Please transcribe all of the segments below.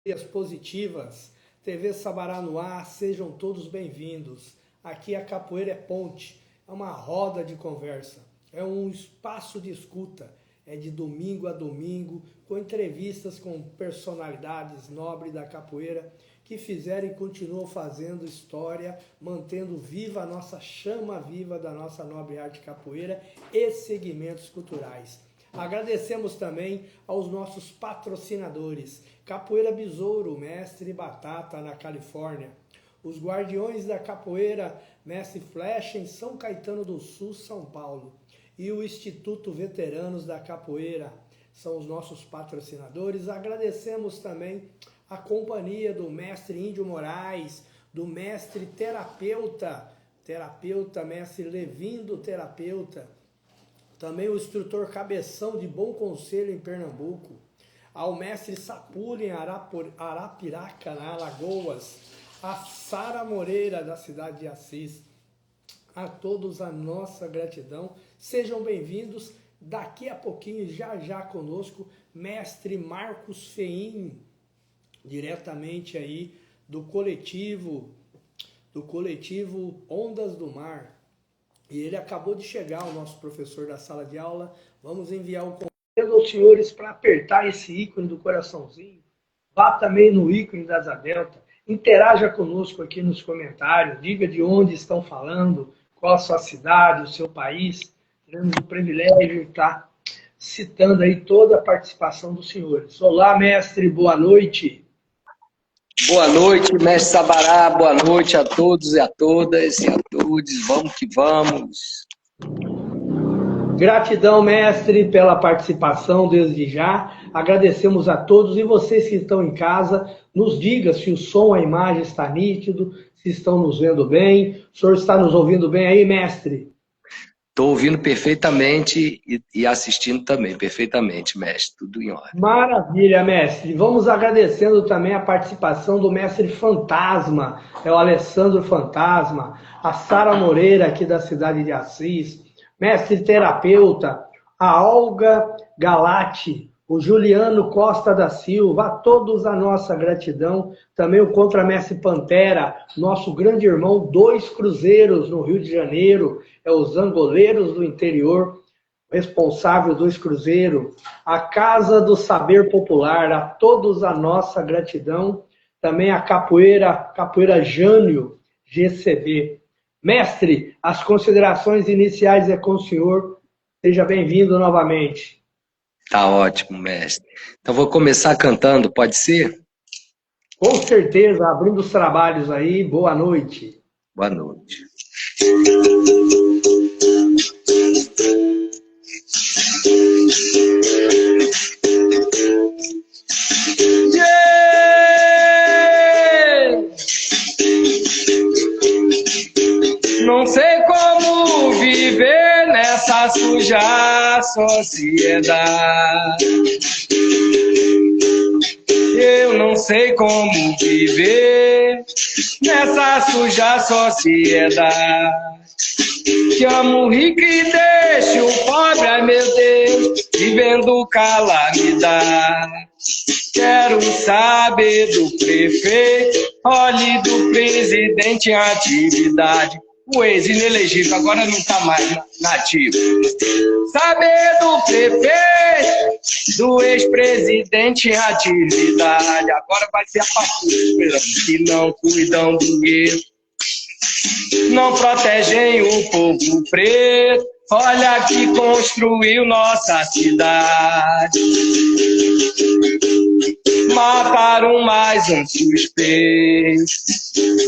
Dias positivas, TV Sabará no ar, sejam todos bem-vindos. Aqui a Capoeira é Ponte, é uma roda de conversa, é um espaço de escuta, é de domingo a domingo, com entrevistas com personalidades nobres da capoeira que fizeram e continuam fazendo história, mantendo viva a nossa chama viva da nossa nobre arte capoeira e segmentos culturais. Agradecemos também aos nossos patrocinadores, Capoeira Besouro, Mestre Batata na Califórnia, os Guardiões da Capoeira, Mestre Flecha em São Caetano do Sul, São Paulo, e o Instituto Veteranos da Capoeira, são os nossos patrocinadores. Agradecemos também a companhia do Mestre Índio Moraes, do Mestre Terapeuta, Mestre Levindo Terapeuta, também o instrutor Cabeção de Bom Conselho em Pernambuco, ao mestre Sapulha em Arapiraca, na Alagoas, a Sara Moreira da cidade de Assis. A todos a nossa gratidão, sejam bem-vindos. Daqui a pouquinho, já conosco, mestre Marcos Feim, diretamente aí do coletivo Ondas do Mar. E ele acabou de chegar, o nosso professor da sala de aula. Vamos enviar o convite aos senhores para apertar esse ícone do coraçãozinho. Vá também no ícone da Asa Delta. Interaja conosco aqui nos comentários. Diga de onde estão falando, qual a sua cidade, o seu país. Temos o privilégio de estar citando aí toda a participação dos senhores. Olá, mestre, boa noite. Boa noite, mestre Sabará, boa noite a todos e a todas e a todos, vamos que vamos. Gratidão, mestre, pela participação desde já, agradecemos a todos e vocês que estão em casa, nos diga se o som, a imagem está nítido, se estão nos vendo bem, o senhor está nos ouvindo bem aí, mestre? Estou ouvindo perfeitamente e assistindo também, perfeitamente, mestre, tudo em ordem. Maravilha, mestre. Vamos agradecendo também a participação do mestre Fantasma, é o Alessandro Fantasma, a Sara Moreira, aqui da cidade de Assis, mestre terapeuta, a Olga Galati, o Juliano Costa da Silva, a todos a nossa gratidão, também o contramestre Pantera, nosso grande irmão, 2 cruzeiros no Rio de Janeiro, é os Angoleiros do Interior, responsável dos cruzeiros, a Casa do Saber Popular, a todos a nossa gratidão, também a Capoeira Jânio, GCB. Mestre, as considerações iniciais é com o senhor, seja bem-vindo novamente. Tá ótimo, mestre. Então vou começar cantando, pode ser? Com certeza, abrindo os trabalhos aí, boa noite. Boa noite. Não sei como viver nessa suja sociedade. Eu não sei como viver nessa suja sociedade. Que amo o rico e deixo o pobre, ai meu Deus, vivendo calamidade. Quero saber do prefeito, olhe do presidente em atividade. O ex-inelegível agora não está mais nativo. Saber do prefeito, do ex-presidente em atividade. Agora vai ser a patrulha, que não cuidam do gueto, não protegem o povo preto. Olha que construiu nossa cidade. Mataram mais um suspeito.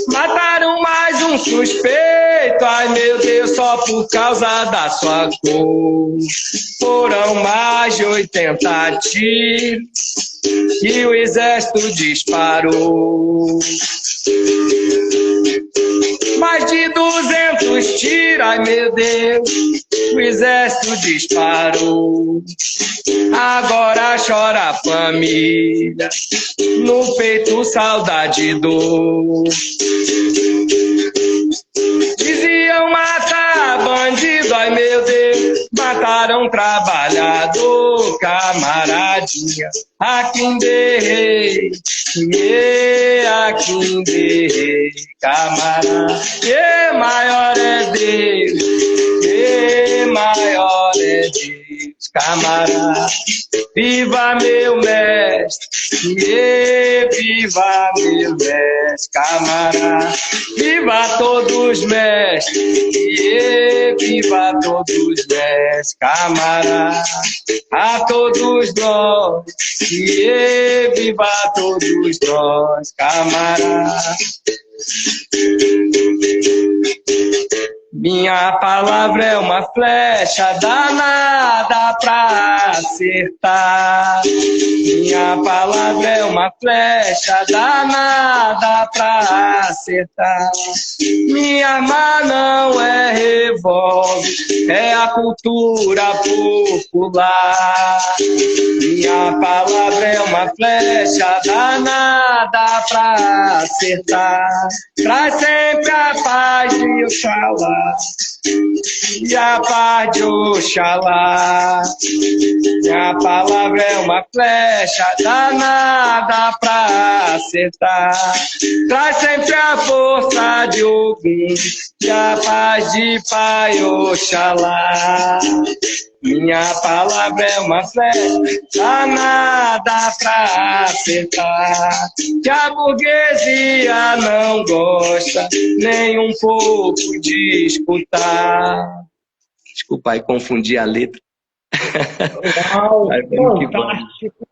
Mataram mais um suspeito. Ai meu Deus, só por causa da sua cor. Foram mais de 80 tiros que o exército disparou. Mais de 200 tiros, ai meu Deus, o exército disparou. Agora chora a família, no peito saudade e dor. Diziam matar bandido, ai meu Deus, mataram trabalhador, camarada pegadinha. Aquinde, aquinde, camará. E maior é Deus, e maior é Deus, camará. Viva meu mestre, viva meu mestre, camará. Viva todos mestres, viva todos mestres, camará. A todos nós, viva todos nós, camará. Minha palavra é uma flecha danada pra acertar. Minha palavra é uma flecha danada pra acertar. Minha arma não é revólver, é a cultura popular. Minha palavra é uma flecha danada pra acertar. Traz sempre a paz de Oxalá e a paz de Oxalá. Minha palavra é uma flecha danada pra acertar. Traz sempre a força de Ogum e a paz de Pai Oxalá. Minha palavra é uma flecha danada pra acertar. Que a burguesia não gosta nem um pouco de escutar. Desculpa aí, confundi a letra. Uau, fantástico!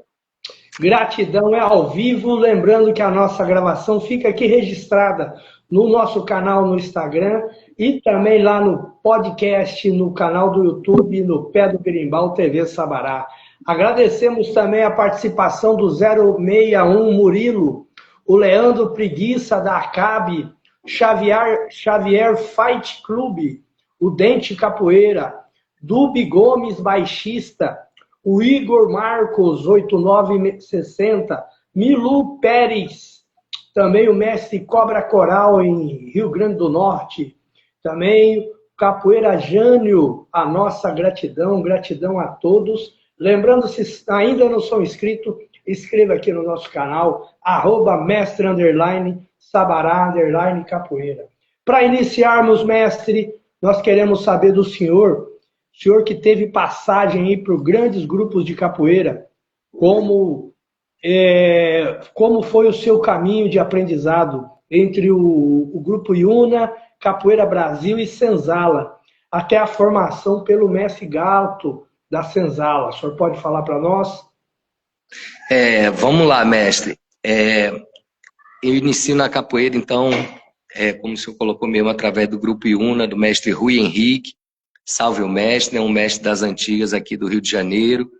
Gratidão, é ao vivo. Lembrando que a nossa gravação fica aqui registrada no nosso canal no Instagram e também lá no podcast, no canal do YouTube, no Pé do Berimbau TV Sabará. Agradecemos também a participação do 061 Murilo, o Leandro Preguiça da Acabe, Xavier Fight Club, o Dente Capoeira, Dubi Gomes Baixista, o Igor Marcos 8960, Milu Pérez, também o mestre Cobra Coral em Rio Grande do Norte, também Capoeira Jânio, a nossa gratidão, gratidão a todos. Lembrando, se ainda não são inscritos, inscreva aqui no nosso canal, @mestre_sabará_capoeira. Para iniciarmos, mestre, nós queremos saber do senhor que teve passagem aí por grandes grupos de capoeira, como foi o seu caminho de aprendizado entre o Grupo Iuna, Capoeira Brasil e Senzala, até a formação pelo mestre Gato da Senzala. O senhor pode falar para nós? Vamos lá, mestre. Eu inicio na capoeira, então, como o senhor colocou mesmo, através do Grupo Iuna, do mestre Rui Henrique. Salve o mestre, um mestre das antigas aqui do Rio de Janeiro.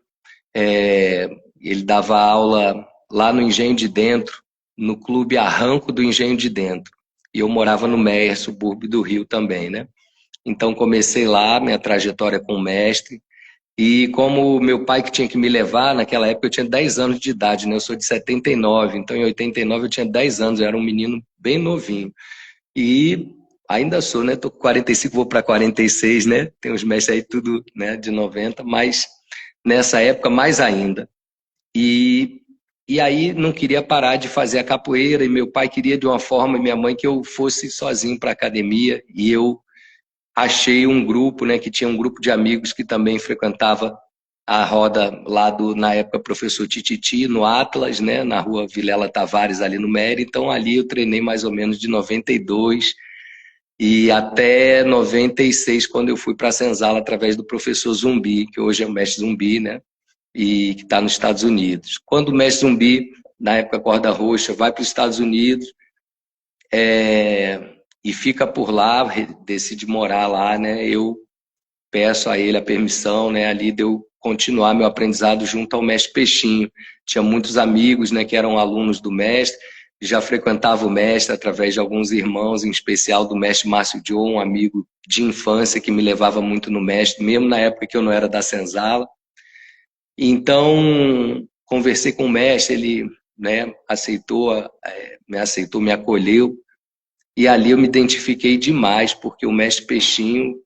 Ele dava aula lá no Engenho de Dentro, no Clube Arranco do Engenho de Dentro. E eu morava no Meier, subúrbio do Rio também, né? Então comecei lá, minha trajetória com o mestre. E como meu pai que tinha que me levar, naquela época eu tinha 10 anos de idade, né? Eu sou de 79, então em 89 eu tinha 10 anos, eu era um menino bem novinho. E ainda sou, né? Tô com 45, vou para 46, né? Tem uns mestres aí tudo, né, de 90, mas nessa época mais ainda. E aí não queria parar de fazer a capoeira, e meu pai queria de uma forma, e minha mãe, que eu fosse sozinho para a academia, e eu achei um grupo, né, que tinha um grupo de amigos que também frequentava a roda lá na época, professor Tititi, no Atlas, né, na rua Vilela Tavares, ali no Mérida. Então ali eu treinei mais ou menos de 92 e até 96, quando eu fui para a Senzala através do professor Zumbi, que hoje é o mestre Zumbi, né, e que está nos Estados Unidos. Quando o mestre Zumbi, na época Corda Roxa, vai para os Estados Unidos, e fica por lá, decide morar lá, né, eu peço a ele a permissão, né, ali de eu continuar meu aprendizado junto ao mestre Peixinho. Tinha muitos amigos, né, que eram alunos do mestre, já frequentava o mestre através de alguns irmãos, em especial do mestre Márcio Joe, um amigo de infância que me levava muito no mestre, mesmo na época que eu não era da Senzala. Então, conversei com o mestre, ele, né, me acolheu, e ali eu me identifiquei demais, porque o mestre Peixinho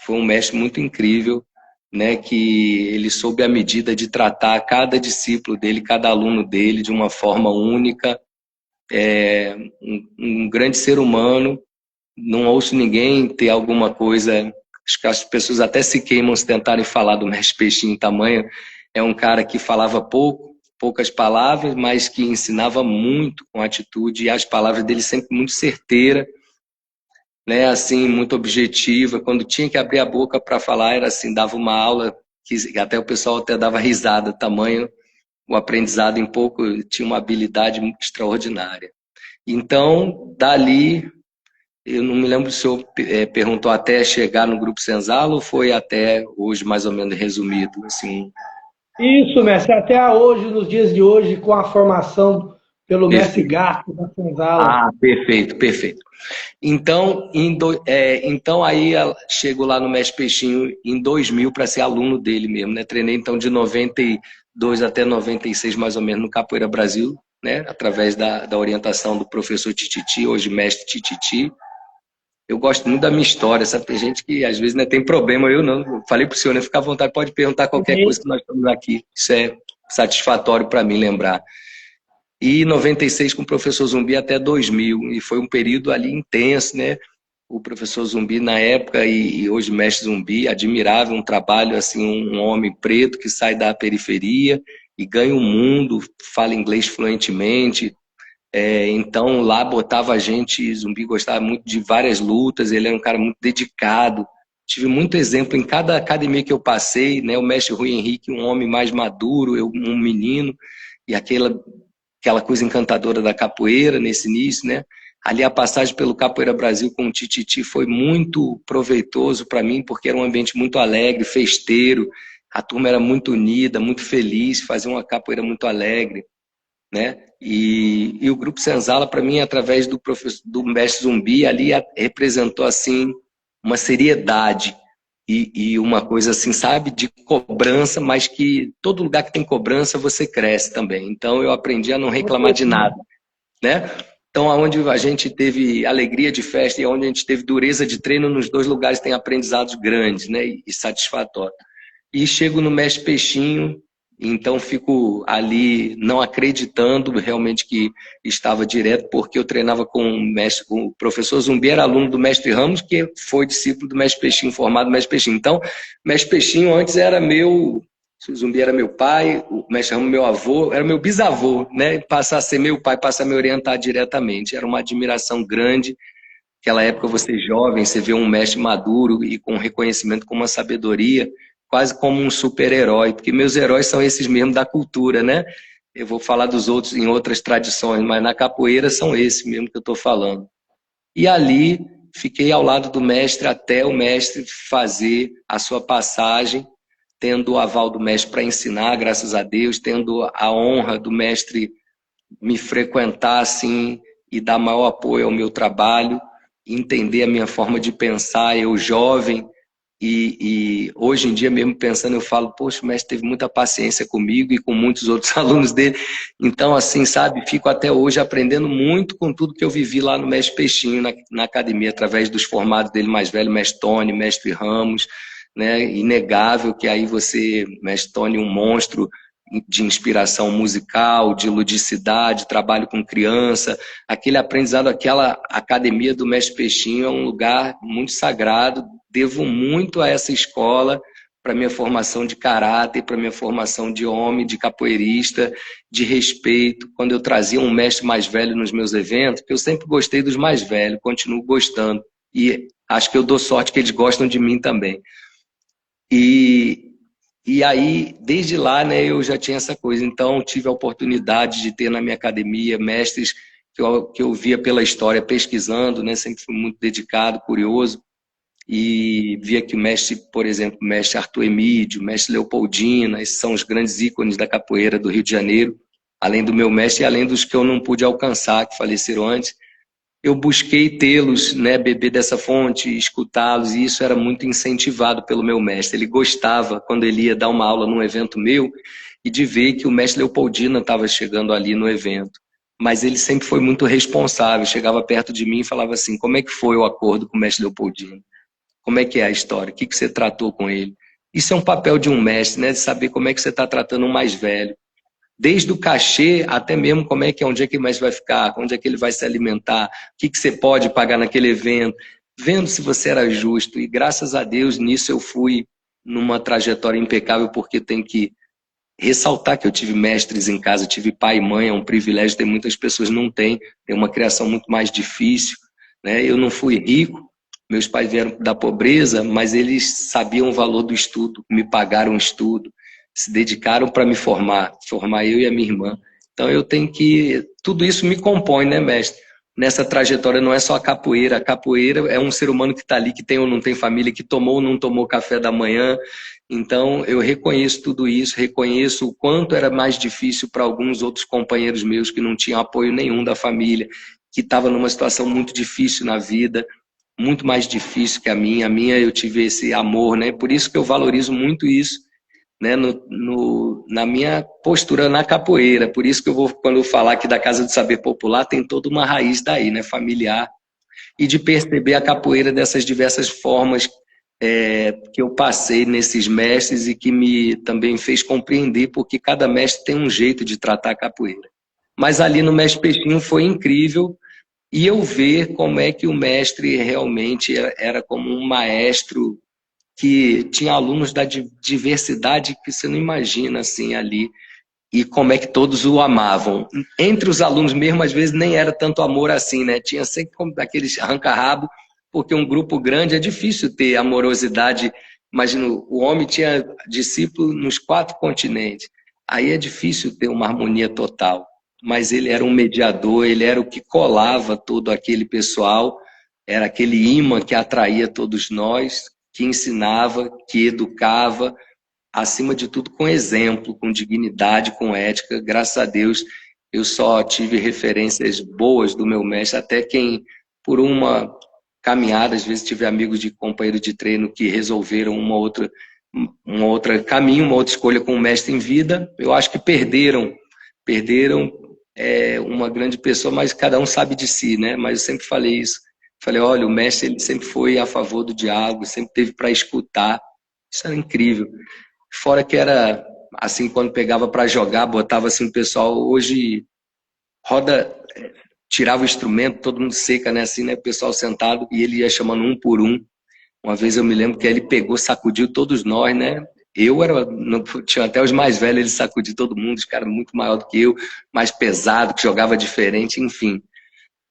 foi um mestre muito incrível, né, que ele soube a medida de tratar cada discípulo dele, cada aluno dele de uma forma única. Um grande ser humano. Não ouço ninguém ter alguma coisa. Acho que as pessoas até se queimam se tentarem falar do Mestre Peixinho. Tamanho é um cara que falava poucas palavras, mas que ensinava muito com atitude, e as palavras dele sempre muito certeiras, né, assim, muito objetiva. Quando tinha que abrir a boca para falar, era assim, dava uma aula que até o pessoal até dava risada, tamanho o aprendizado em pouco, tinha uma habilidade muito extraordinária. Então, dali, eu não me lembro se o senhor perguntou até chegar no Grupo Senzala ou foi até hoje, mais ou menos resumido, assim. Isso, mestre, até hoje, nos dias de hoje, com a formação pelo mestre Perfeito. Gato da Senzala. Ah, perfeito, perfeito. Então, então aí chego lá no Mestre Peixinho em 2000 para ser aluno dele mesmo, né? Treinei então de 92 até 96 mais ou menos no Capoeira Brasil, né? Através da orientação do professor Tititi, hoje mestre Tititi. Eu gosto muito da minha história, sabe? Tem gente que às vezes não tem problema, eu não. Eu falei para o senhor, né? Fica à vontade, pode perguntar qualquer coisa que nós estamos aqui. Isso é satisfatório para mim lembrar. E 96 com o professor Zumbi até 2000, e foi um período ali intenso, né? O professor Zumbi na época e hoje mestre Zumbi, admirável, um trabalho assim, um homem preto que sai da periferia e ganha o mundo, fala inglês fluentemente. Então lá botava a gente, Zumbi gostava muito de várias lutas, ele era um cara muito dedicado. Tive muito exemplo em cada academia que eu passei, né? O mestre Rui Henrique, um homem mais maduro, eu um menino, e aquela coisa encantadora da capoeira nesse início, né? Ali a passagem pelo Capoeira Brasil com o Tititi foi muito proveitoso para mim, porque era um ambiente muito alegre, festeiro, a turma era muito unida, muito feliz, fazia uma capoeira muito alegre, né? E o Grupo Senzala, para mim, através do mestre Zumbi, ali representou assim uma seriedade e uma coisa assim, sabe, de cobrança, mas que todo lugar que tem cobrança você cresce também. Então eu aprendi a não reclamar de nada, né? Então, aonde a gente teve alegria de festa e onde a gente teve dureza de treino, nos dois lugares tem aprendizados grandes, né, e satisfatórios. E chego no Mestre Peixinho, então fico ali não acreditando realmente que estava direto, porque eu treinava com o professor Zumbi, era aluno do Mestre Ramos, que foi discípulo do Mestre Peixinho, formado no Mestre Peixinho. Então, o Mestre Peixinho antes era meu, o Zumbi era meu pai, o Mestre Ramos meu avô, era meu bisavô, né? Passar a ser meu pai, passar a me orientar diretamente. Era uma admiração grande. Naquela época, você jovem, você vê um mestre maduro e com reconhecimento, com uma sabedoria, quase como um super-herói, porque meus heróis são esses mesmo da cultura, né? Eu vou falar dos outros em outras tradições, mas na capoeira são esses mesmo que eu estou falando. E ali fiquei ao lado do mestre até o mestre fazer a sua passagem, tendo o aval do mestre para ensinar, graças a Deus, tendo a honra do mestre me frequentar assim e dar maior apoio ao meu trabalho, entender a minha forma de pensar, eu jovem, e hoje em dia mesmo pensando, eu falo, poxa, o mestre teve muita paciência comigo e com muitos outros alunos dele. Então, assim, sabe, fico até hoje aprendendo muito com tudo que eu vivi lá no Mestre Peixinho, na academia, através dos formados dele mais velho, Mestre Tony, Mestre Ramos, né? Inegável que aí você, Mestre Tony, um monstro de inspiração musical, de ludicidade, trabalho com criança, aquele aprendizado, aquela academia do Mestre Peixinho é um lugar muito sagrado, devo muito a essa escola para minha formação de caráter, para minha formação de homem, de capoeirista, de respeito. Quando eu trazia um mestre mais velho nos meus eventos, porque eu sempre gostei dos mais velhos, continuo gostando. E acho que eu dou sorte que eles gostam de mim também. E aí, desde lá, né, eu já tinha essa coisa. Então, tive a oportunidade de ter na minha academia mestres que eu via pela história pesquisando, né, sempre fui muito dedicado, curioso. E via que o mestre, por exemplo, o mestre Arthur Emídio, o mestre Leopoldina, esses são os grandes ícones da capoeira do Rio de Janeiro, além do meu mestre e além dos que eu não pude alcançar, que faleceram antes. Eu busquei tê-los, né, beber dessa fonte, escutá-los, e isso era muito incentivado pelo meu mestre. Ele gostava, quando ele ia dar uma aula num evento meu, e de ver que o mestre Leopoldina estava chegando ali no evento. Mas ele sempre foi muito responsável, chegava perto de mim e falava assim, como é que foi o acordo com o mestre Leopoldina? Como é que é a história? O que você tratou com ele? Isso é um papel de um mestre, né? De saber como é que você está tratando um mais velho. Desde o cachê até mesmo como é que onde é que o mestre vai ficar, onde é que ele vai se alimentar, o que, que você pode pagar naquele evento, vendo se você era justo. E graças a Deus nisso eu fui numa trajetória impecável, porque tem que ressaltar que eu tive mestres em casa, tive pai e mãe, é um privilégio, tem muitas pessoas que não têm, tem uma criação muito mais difícil, né? Eu não fui rico, meus pais vieram da pobreza, mas eles sabiam o valor do estudo, me pagaram o estudo, se dedicaram para me formar eu e a minha irmã. Então eu tenho que, tudo isso me compõe, né, mestre? Nessa trajetória não é só a capoeira é um ser humano que está ali, que tem ou não tem família, que tomou ou não tomou café da manhã. Então eu reconheço tudo isso, reconheço o quanto era mais difícil para alguns outros companheiros meus que não tinham apoio nenhum da família, que estavam numa situação muito difícil na vida, muito mais difícil que a minha. A minha eu tive esse amor, né? Por isso que eu valorizo muito isso, né, na minha postura na capoeira. Por isso que eu vou, quando eu falar aqui da Casa do Saber Popular, tem toda uma raiz daí, né, familiar, e de perceber a capoeira dessas diversas formas que eu passei nesses mestres e que me também fez compreender porque cada mestre tem um jeito de tratar a capoeira. Mas ali no Mestre Peixinho foi incrível, e eu ver como é que o mestre realmente era como um maestro que tinha alunos da diversidade que você não imagina assim ali, e como é que todos o amavam. Entre os alunos mesmo, às vezes nem era tanto amor assim, né? Tinha sempre aqueles arranca-rabo, porque um grupo grande é difícil ter amorosidade. Imagina, o homem tinha discípulo nos 4 continentes. Aí é difícil ter uma harmonia total. Mas ele era um mediador, ele era o que colava todo aquele pessoal, era aquele imã que atraía todos nós, que ensinava, que educava, acima de tudo com exemplo, com dignidade, com ética. Graças a Deus eu só tive referências boas do meu mestre, até quem por uma caminhada, às vezes tive amigos de companheiro de treino que resolveram uma outra caminho, uma outra escolha com o mestre em vida. Eu acho que perderam uma grande pessoa, mas cada um sabe de si, né? Mas eu sempre falei isso. Falei, olha, o mestre ele sempre foi a favor do diálogo, sempre teve para escutar. Isso era incrível. Fora que era assim, quando pegava para jogar, botava assim o pessoal, hoje roda, tirava o instrumento, todo mundo seca, né? Assim, né? O pessoal sentado e ele ia chamando um por um. Uma vez eu me lembro que ele pegou, sacudiu todos nós, né? Eu era, tinha até os mais velhos, ele sacudiu todo mundo, os caras muito maior do que eu, mais pesado, que jogava diferente, enfim.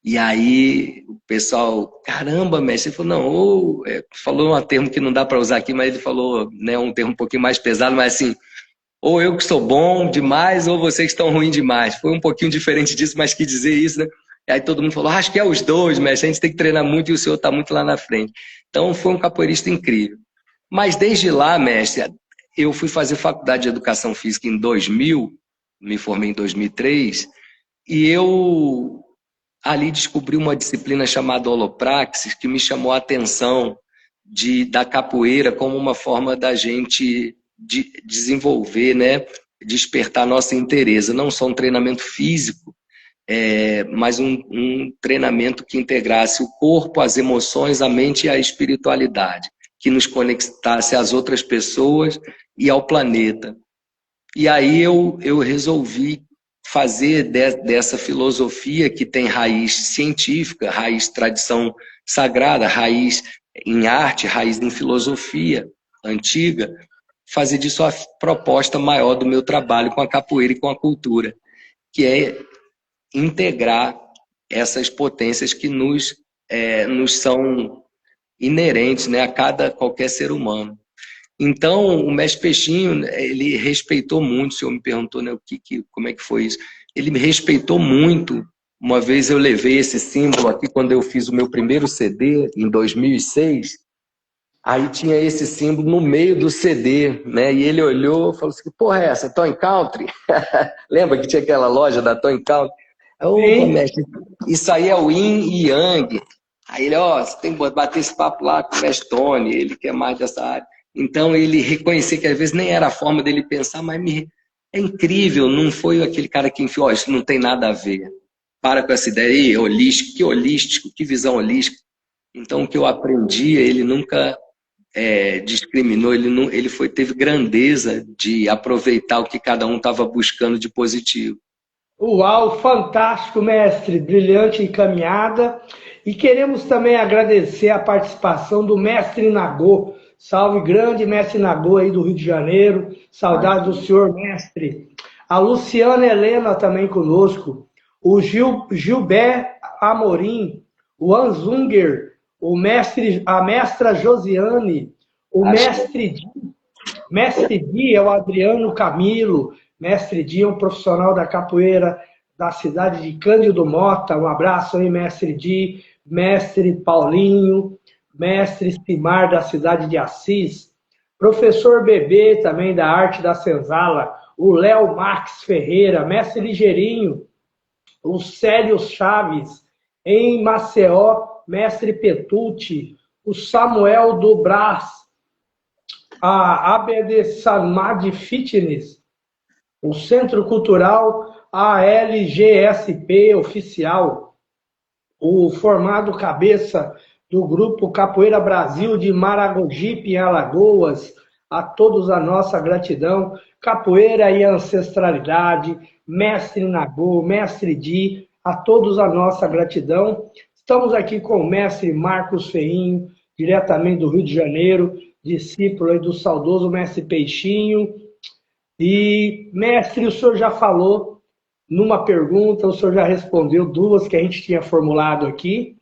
E aí o pessoal, caramba, mestre, ele falou, não, falou um termo que não dá para usar aqui, mas ele falou, né, um termo um pouquinho mais pesado, mas assim, ou eu que sou bom demais, ou vocês estão ruim demais. Foi um pouquinho diferente disso, mas quis dizer isso, né? E aí todo mundo falou, acho que é os dois, mestre, a gente tem que treinar muito e o senhor está muito lá na frente. Então foi um capoeirista incrível. Mas desde lá, mestre, eu fui fazer faculdade de Educação Física em 2000, me formei em 2003, e eu ali descobri uma disciplina chamada holopraxis que me chamou a atenção da capoeira como uma forma da gente desenvolver, né, despertar nossa interesse. Não só um treinamento físico, mas um treinamento que integrasse o corpo, as emoções, a mente e a espiritualidade, que nos conectasse às outras pessoas e ao planeta. E aí eu resolvi fazer dessa filosofia que tem raiz científica, raiz tradição sagrada, raiz em arte, raiz em filosofia antiga, fazer disso a proposta maior do meu trabalho com a capoeira e com a cultura, que é integrar essas potências que nos são inerentes, né, a qualquer ser humano. Então, o mestre Peixinho, ele respeitou muito, o senhor me perguntou, né, como é que foi isso. Ele me respeitou muito. Uma vez eu levei esse símbolo aqui, quando eu fiz o meu primeiro CD, em 2006, aí tinha esse símbolo no meio do CD, né, e ele olhou e falou assim, que porra é essa, Toy Country? Lembra que tinha aquela loja da Toy Country? Opa, mestre, isso aí é o Yin e Yang. Aí ele, você tem que bater esse papo lá com o mestre Tony, ele quer mais dessa área. Então ele reconhecia que às vezes nem era a forma dele pensar, mas é incrível, não foi aquele cara que enfiou, isso não tem nada a ver. Para com essa ideia, holístico, que visão holística. Então o que eu aprendi, ele nunca discriminou, ele, não, ele teve grandeza de aproveitar o que cada um estava buscando de positivo. Uau, fantástico, mestre, brilhante caminhada. E queremos também agradecer a participação do mestre Nagô. Salve, grande mestre Nagô aí do Rio de Janeiro. Saudade do senhor, mestre. A Luciana Helena também conosco. O Gilberto Amorim, o Anzunger, a mestra Josiane, o mestre Di é o Adriano Camilo. Mestre Di é um profissional da capoeira da cidade de Cândido Mota. Um abraço aí, mestre Di. Mestre Paulinho, mestre Simar da cidade de Assis. Professor Bebê também da arte da senzala. O Léo Max Ferreira, mestre Ligeirinho. O Célio Chaves, em Maceió, mestre Petucci. O Samuel do Brás, a ABD Samad Fitness, o Centro Cultural ALGSP Oficial, o formado cabeça do Grupo Capoeira Brasil de Maragogipe, em Alagoas, a todos a nossa gratidão. Capoeira e ancestralidade, mestre Nagô, mestre Di, a todos a nossa gratidão. Estamos aqui com o mestre Marcos Feinho, diretamente do Rio de Janeiro, discípulo aí do saudoso mestre Peixinho. E, mestre, o senhor já falou numa pergunta, o senhor já respondeu duas que a gente tinha formulado aqui.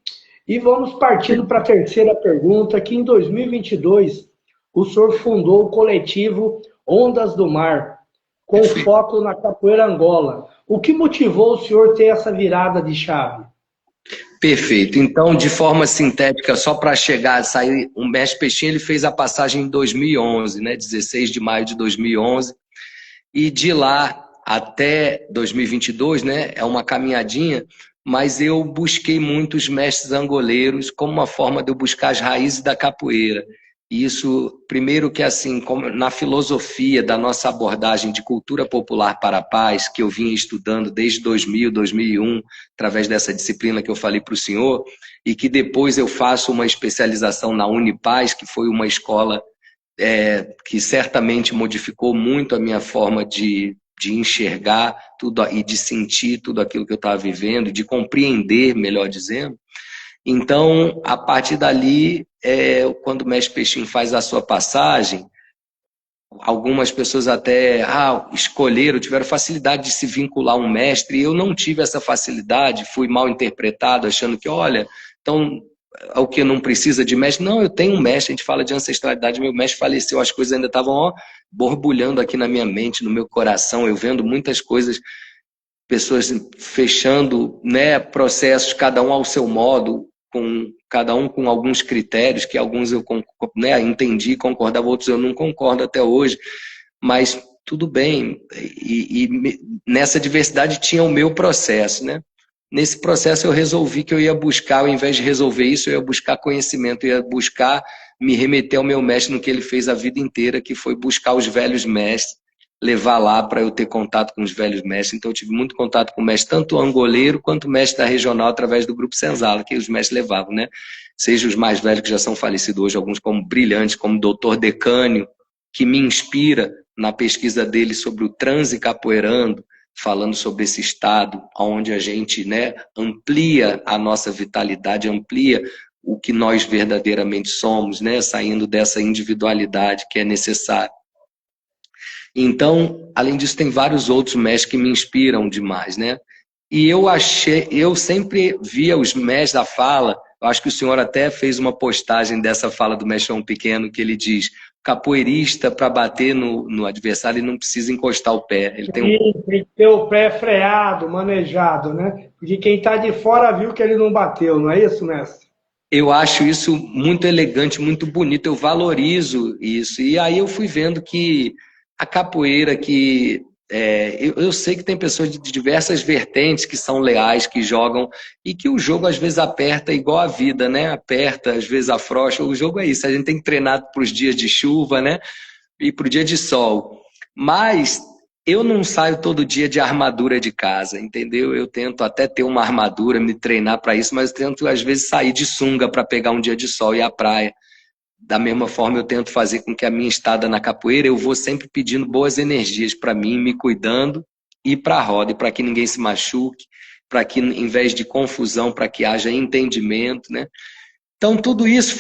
E vamos partindo para a terceira pergunta, que em 2022 o senhor fundou o coletivo Ondas do Mar, com foco na capoeira Angola. O que motivou o senhor ter essa virada de chave? Perfeito. Então, de forma sintética, só para chegar, sair, o mestre Peixinho ele fez a passagem em 2011, né, 16 de maio de 2011, e de lá até 2022, né, é uma caminhadinha, mas eu busquei muitos mestres angoleiros como uma forma de eu buscar as raízes da capoeira. Isso, primeiro que assim, como na filosofia da nossa abordagem de cultura popular para a paz, que eu vinha estudando desde 2000, 2001, através dessa disciplina que eu falei para o senhor, e que depois eu faço uma especialização na Unipaz, que foi uma escola que certamente modificou muito a minha forma de enxergar tudo e de sentir tudo aquilo que eu estava vivendo, de compreender, melhor dizendo. Então, a partir dali, quando o mestre Peixinho faz a sua passagem, algumas pessoas até escolheram, tiveram facilidade de se vincular a um mestre, e eu não tive essa facilidade, fui mal interpretado, achando que, olha, então, o que não precisa de mestre? Não, eu tenho um mestre, a gente fala de ancestralidade, meu mestre faleceu, as coisas ainda estavam borbulhando aqui na minha mente, no meu coração, eu vendo muitas coisas, pessoas fechando, né, processos, cada um ao seu modo, cada um com alguns critérios, que alguns eu entendi, concordava, outros eu não concordo até hoje, mas tudo bem, e nessa diversidade tinha o meu processo, né? Nesse processo eu resolvi que eu ia buscar, ao invés de resolver isso, eu ia buscar conhecimento, eu ia buscar me remeter ao meu mestre no que ele fez a vida inteira, que foi buscar os velhos mestres, levar lá para eu ter contato com os velhos mestres. Então eu tive muito contato com o mestre, tanto angoleiro quanto mestre da regional, através do Grupo Senzala, que os mestres levavam, né? Seja os mais velhos que já são falecidos hoje, alguns como brilhantes, como o doutor Decânio, que me inspira na pesquisa dele sobre o transe capoeirando, falando sobre esse estado onde a gente, né, amplia a nossa vitalidade, amplia o que nós verdadeiramente somos, né, saindo dessa individualidade que é necessária. Então, além disso, tem vários outros mestres que me inspiram demais, né? E eu sempre via os mestres da fala, eu acho que o senhor até fez uma postagem dessa fala do mestre João Pequeno, que ele diz, capoeirista, para bater no adversário, ele não precisa encostar o pé. Ele tem que ter o pé freado, manejado, né? Porque quem está de fora viu que ele não bateu, não é isso, mestre? Eu acho isso muito elegante, muito bonito, eu valorizo isso. E aí eu fui vendo que a capoeira eu sei que tem pessoas de diversas vertentes que são leais, que jogam, e que o jogo às vezes aperta igual a vida, né? Aperta, às vezes afrouxa. O jogo é isso, a gente tem que treinar para os dias de chuva, né? E para o dia de sol. Mas eu não saio todo dia de armadura de casa, entendeu? Eu tento até ter uma armadura, me treinar para isso, mas eu tento às vezes sair de sunga para pegar um dia de sol e ir à praia. da mesma forma eu tento fazer com que a minha estada na capoeira, eu vou sempre pedindo boas energias para mim, me cuidando, e para a roda, e para que ninguém se machuque, para que, em vez de confusão, para que haja entendimento, né? Então, tudo isso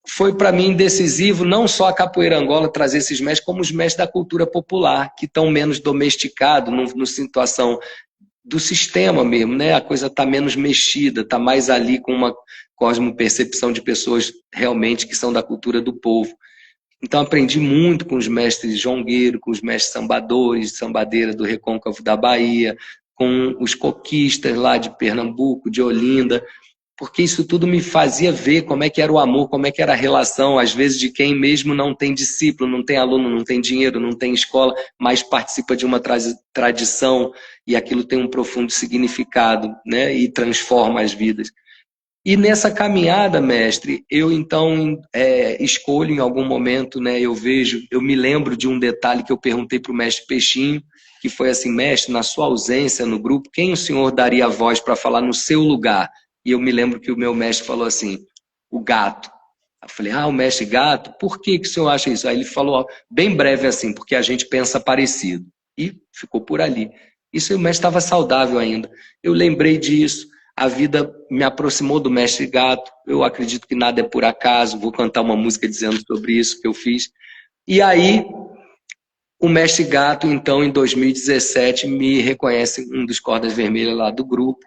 foi para mim decisivo, não só a capoeira Angola trazer esses mestres, como os mestres da cultura popular, que estão menos domesticados, numa situação do sistema mesmo, né? A coisa está menos mexida, está mais ali com uma cosmopercepção de pessoas realmente que são da cultura do povo. Então aprendi muito com os mestres jongueiros, com os mestres sambadores, sambadeira do Recôncavo da Bahia, com os coquistas lá de Pernambuco, de Olinda, porque isso tudo me fazia ver como é que era o amor, como é que era a relação, às vezes, de quem mesmo não tem discípulo, não tem aluno, não tem dinheiro, não tem escola, mas participa de uma tradição e aquilo tem um profundo significado, né? E transforma as vidas. E nessa caminhada, mestre, eu então escolho em algum momento, né? Eu me lembro de um detalhe que eu perguntei para o mestre Peixinho, que foi assim: mestre, na sua ausência no grupo, quem o senhor daria a voz para falar no seu lugar? E eu me lembro que o meu mestre falou assim: o gato. Eu falei: o mestre gato, por que o senhor acha isso? Aí ele falou bem breve assim: porque a gente pensa parecido. E ficou por ali. Isso, o mestre estava saudável ainda. Eu lembrei disso. A vida me aproximou do mestre gato. Eu acredito que nada é por acaso. Vou cantar uma música dizendo sobre isso que eu fiz. E aí, o mestre gato, então, em 2017, me reconhece um dos cordas vermelhas lá do grupo.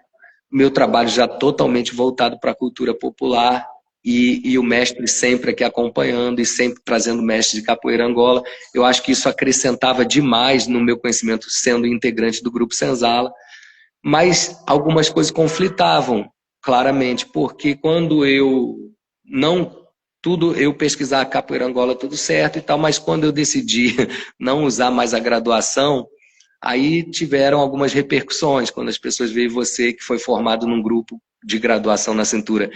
Meu trabalho já totalmente voltado para a cultura popular. E o mestre sempre aqui acompanhando e sempre trazendo mestre de capoeira Angola. Eu acho que isso acrescentava demais no meu conhecimento, sendo integrante do grupo Senzala. Mas algumas coisas conflitavam, claramente, porque quando eu pesquisar a capoeira Angola tudo certo e tal, mas quando eu decidi não usar mais a graduação, aí tiveram algumas repercussões, quando as pessoas veem você que foi formado num grupo de graduação na cintura,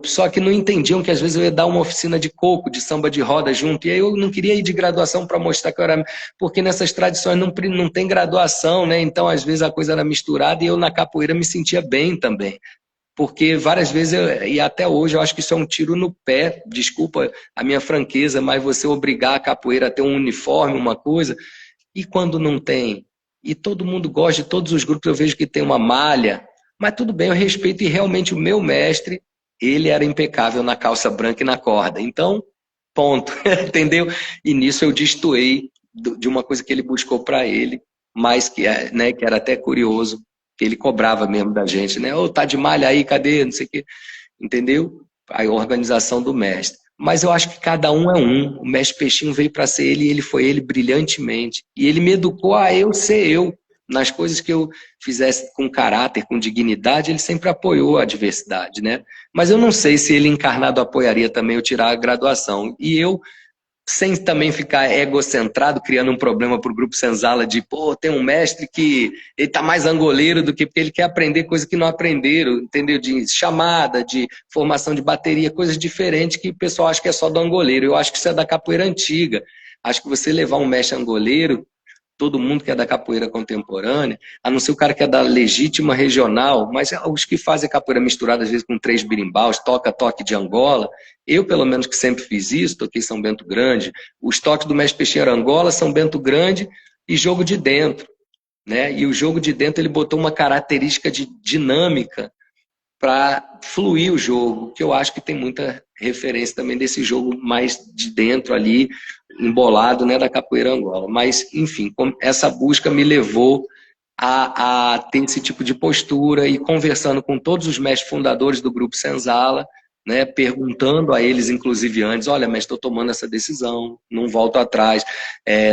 só que não entendiam que às vezes eu ia dar uma oficina de coco, de samba de roda junto, e aí eu não queria ir de graduação para mostrar que eu era, porque nessas tradições não tem graduação, né? Então às vezes a coisa era misturada e eu na capoeira me sentia bem também, porque várias vezes, e até hoje eu acho que isso é um tiro no pé, desculpa a minha franqueza, mas você obrigar a capoeira a ter um uniforme, uma coisa, e quando não tem? E todo mundo gosta, de todos os grupos eu vejo que tem uma malha, mas tudo bem, eu respeito, e realmente o meu mestre, ele era impecável na calça branca e na corda. Então, ponto, entendeu? E nisso eu destoei de uma coisa que ele buscou para ele, mas que era até curioso, que ele cobrava mesmo da gente, né? Tá de malha aí, cadê? Não sei o quê. Entendeu? A organização do mestre. Mas eu acho que cada um é um. O mestre Peixinho veio para ser ele e ele foi ele brilhantemente. E ele me educou a eu ser eu. Nas coisas que eu fizesse com caráter, com dignidade, ele sempre apoiou a diversidade, né? Mas eu não sei se ele encarnado apoiaria também eu tirar a graduação. E eu, sem também ficar egocentrado, criando um problema para o grupo Senzala de, tem um mestre que ele tá mais angoleiro do que porque ele quer aprender coisas que não aprenderam, entendeu? De chamada, de formação de bateria, coisas diferentes que o pessoal acha que é só do angoleiro. Eu acho que isso é da capoeira antiga. Acho que você levar um mestre angoleiro, todo mundo que é da capoeira contemporânea, a não ser o cara que é da legítima regional, mas os que fazem capoeira misturada, às vezes com 3 birimbaus, toque de Angola, eu pelo menos que sempre fiz isso, toquei São Bento Grande, os toques do mestre Peixinho Angola, São Bento Grande e jogo de dentro, né? E o jogo de dentro ele botou uma característica de dinâmica para fluir o jogo, que eu acho que tem muita referência também desse jogo mais de dentro ali, embolado, né, da capoeira Angola. Mas, enfim, essa busca me levou a ter esse tipo de postura e conversando com todos os mestres fundadores do Grupo Senzala, né, perguntando a eles, inclusive antes, olha, mestre, estou tomando essa decisão, não volto atrás,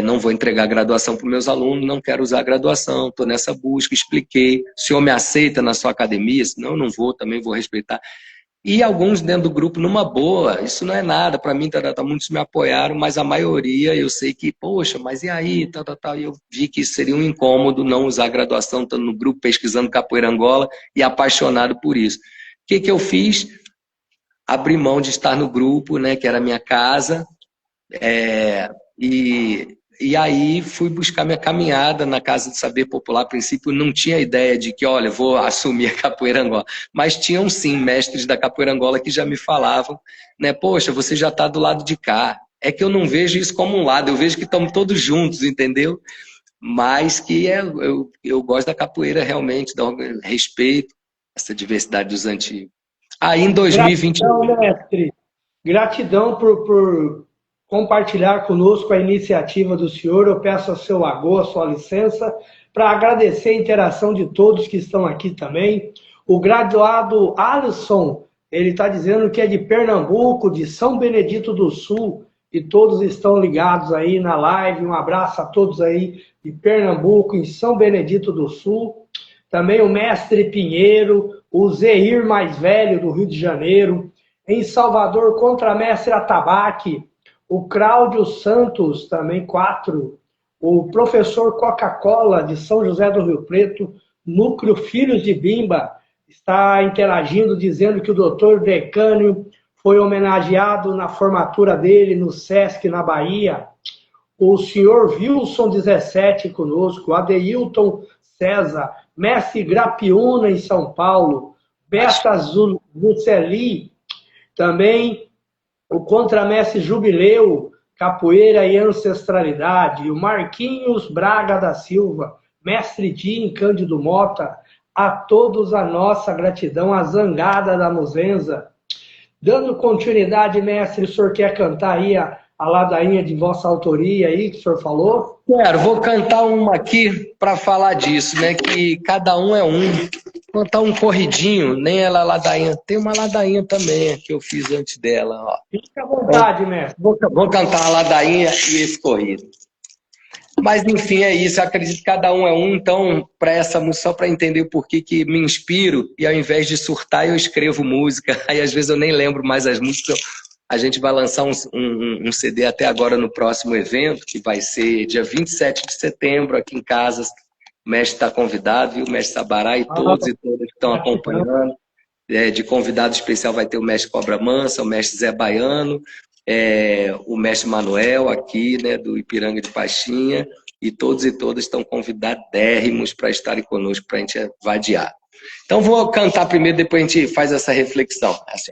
não vou entregar a graduação para os meus alunos, não quero usar a graduação, estou nessa busca, expliquei, o senhor me aceita na sua academia? Não, não vou, também vou respeitar. E alguns dentro do grupo, numa boa, isso não é nada, para mim, muitos me apoiaram, mas a maioria eu sei que, poxa, mas e aí, e eu vi que seria um incômodo não usar a graduação, estando no grupo pesquisando capoeira Angola e apaixonado por isso. O que eu fiz? Abri mão de estar no grupo, né, que era a minha casa, e E aí fui buscar minha caminhada na Casa do Saber Popular. A princípio não tinha ideia de que, olha, vou assumir a capoeira Angola. Mas tinham sim mestres da capoeira Angola que já me falavam, né? Poxa, você já está do lado de cá. É que eu não vejo isso como um lado, eu vejo que estamos todos juntos, entendeu? Mas que eu gosto da capoeira realmente, do respeito, essa diversidade dos antigos. Aí em 2021... Gratidão, mestre. Gratidão por compartilhar conosco a iniciativa do senhor. Eu peço a seu agô, a sua licença, para agradecer a interação de todos que estão aqui também. O graduado Alisson, ele está dizendo que é de Pernambuco, de São Benedito do Sul, e todos estão ligados aí na live. Um abraço a todos aí de Pernambuco, em São Benedito do Sul. Também o mestre Pinheiro, o Zeir mais velho do Rio de Janeiro. Em Salvador, contramestre Atabaque, o Cláudio Santos, também 4, o professor Coca-Cola, de São José do Rio Preto, Núcleo Filhos de Bimba, está interagindo, dizendo que o doutor Decânio foi homenageado na formatura dele no Sesc, na Bahia. O senhor Wilson 17 conosco, Adeilton César, mestre Grapiúna em São Paulo, Besta Zuceli, também o contramestre Jubileu, Capoeira e Ancestralidade, o Marquinhos Braga da Silva, mestre Tim Cândido Mota, a todos a nossa gratidão, a Zangada da Muzenza. Dando continuidade, mestre, o senhor quer cantar aí a ladainha de vossa autoria aí, que o senhor falou? Quero, vou cantar uma aqui para falar disso, né? Que cada um é um. Cantar um corridinho, nem ela ladainha. Tem uma ladainha também que eu fiz antes dela. Ó. Fique à vontade, mestre. Vou cantar a ladainha e esse corrido. Mas, enfim, é isso. Eu acredito que cada um é um. Então, para essa música, só para entender o porquê que me inspiro, e ao invés de surtar, eu escrevo música. Aí, às vezes, eu nem lembro mais as músicas. A gente vai lançar um CD até agora no próximo evento, que vai ser dia 27 de setembro, aqui em Casas. O mestre está convidado, viu? O mestre Sabará e todos e todas que estão acompanhando. De convidado especial vai ter o mestre Cobra Mansa, o mestre Zé Baiano, o mestre Manuel aqui, né, do Ipiranga de Paixinha, e todos e todas estão convidadérrimos para estarem conosco, para a gente vadiar. Então vou cantar primeiro, depois a gente faz essa reflexão. Assim.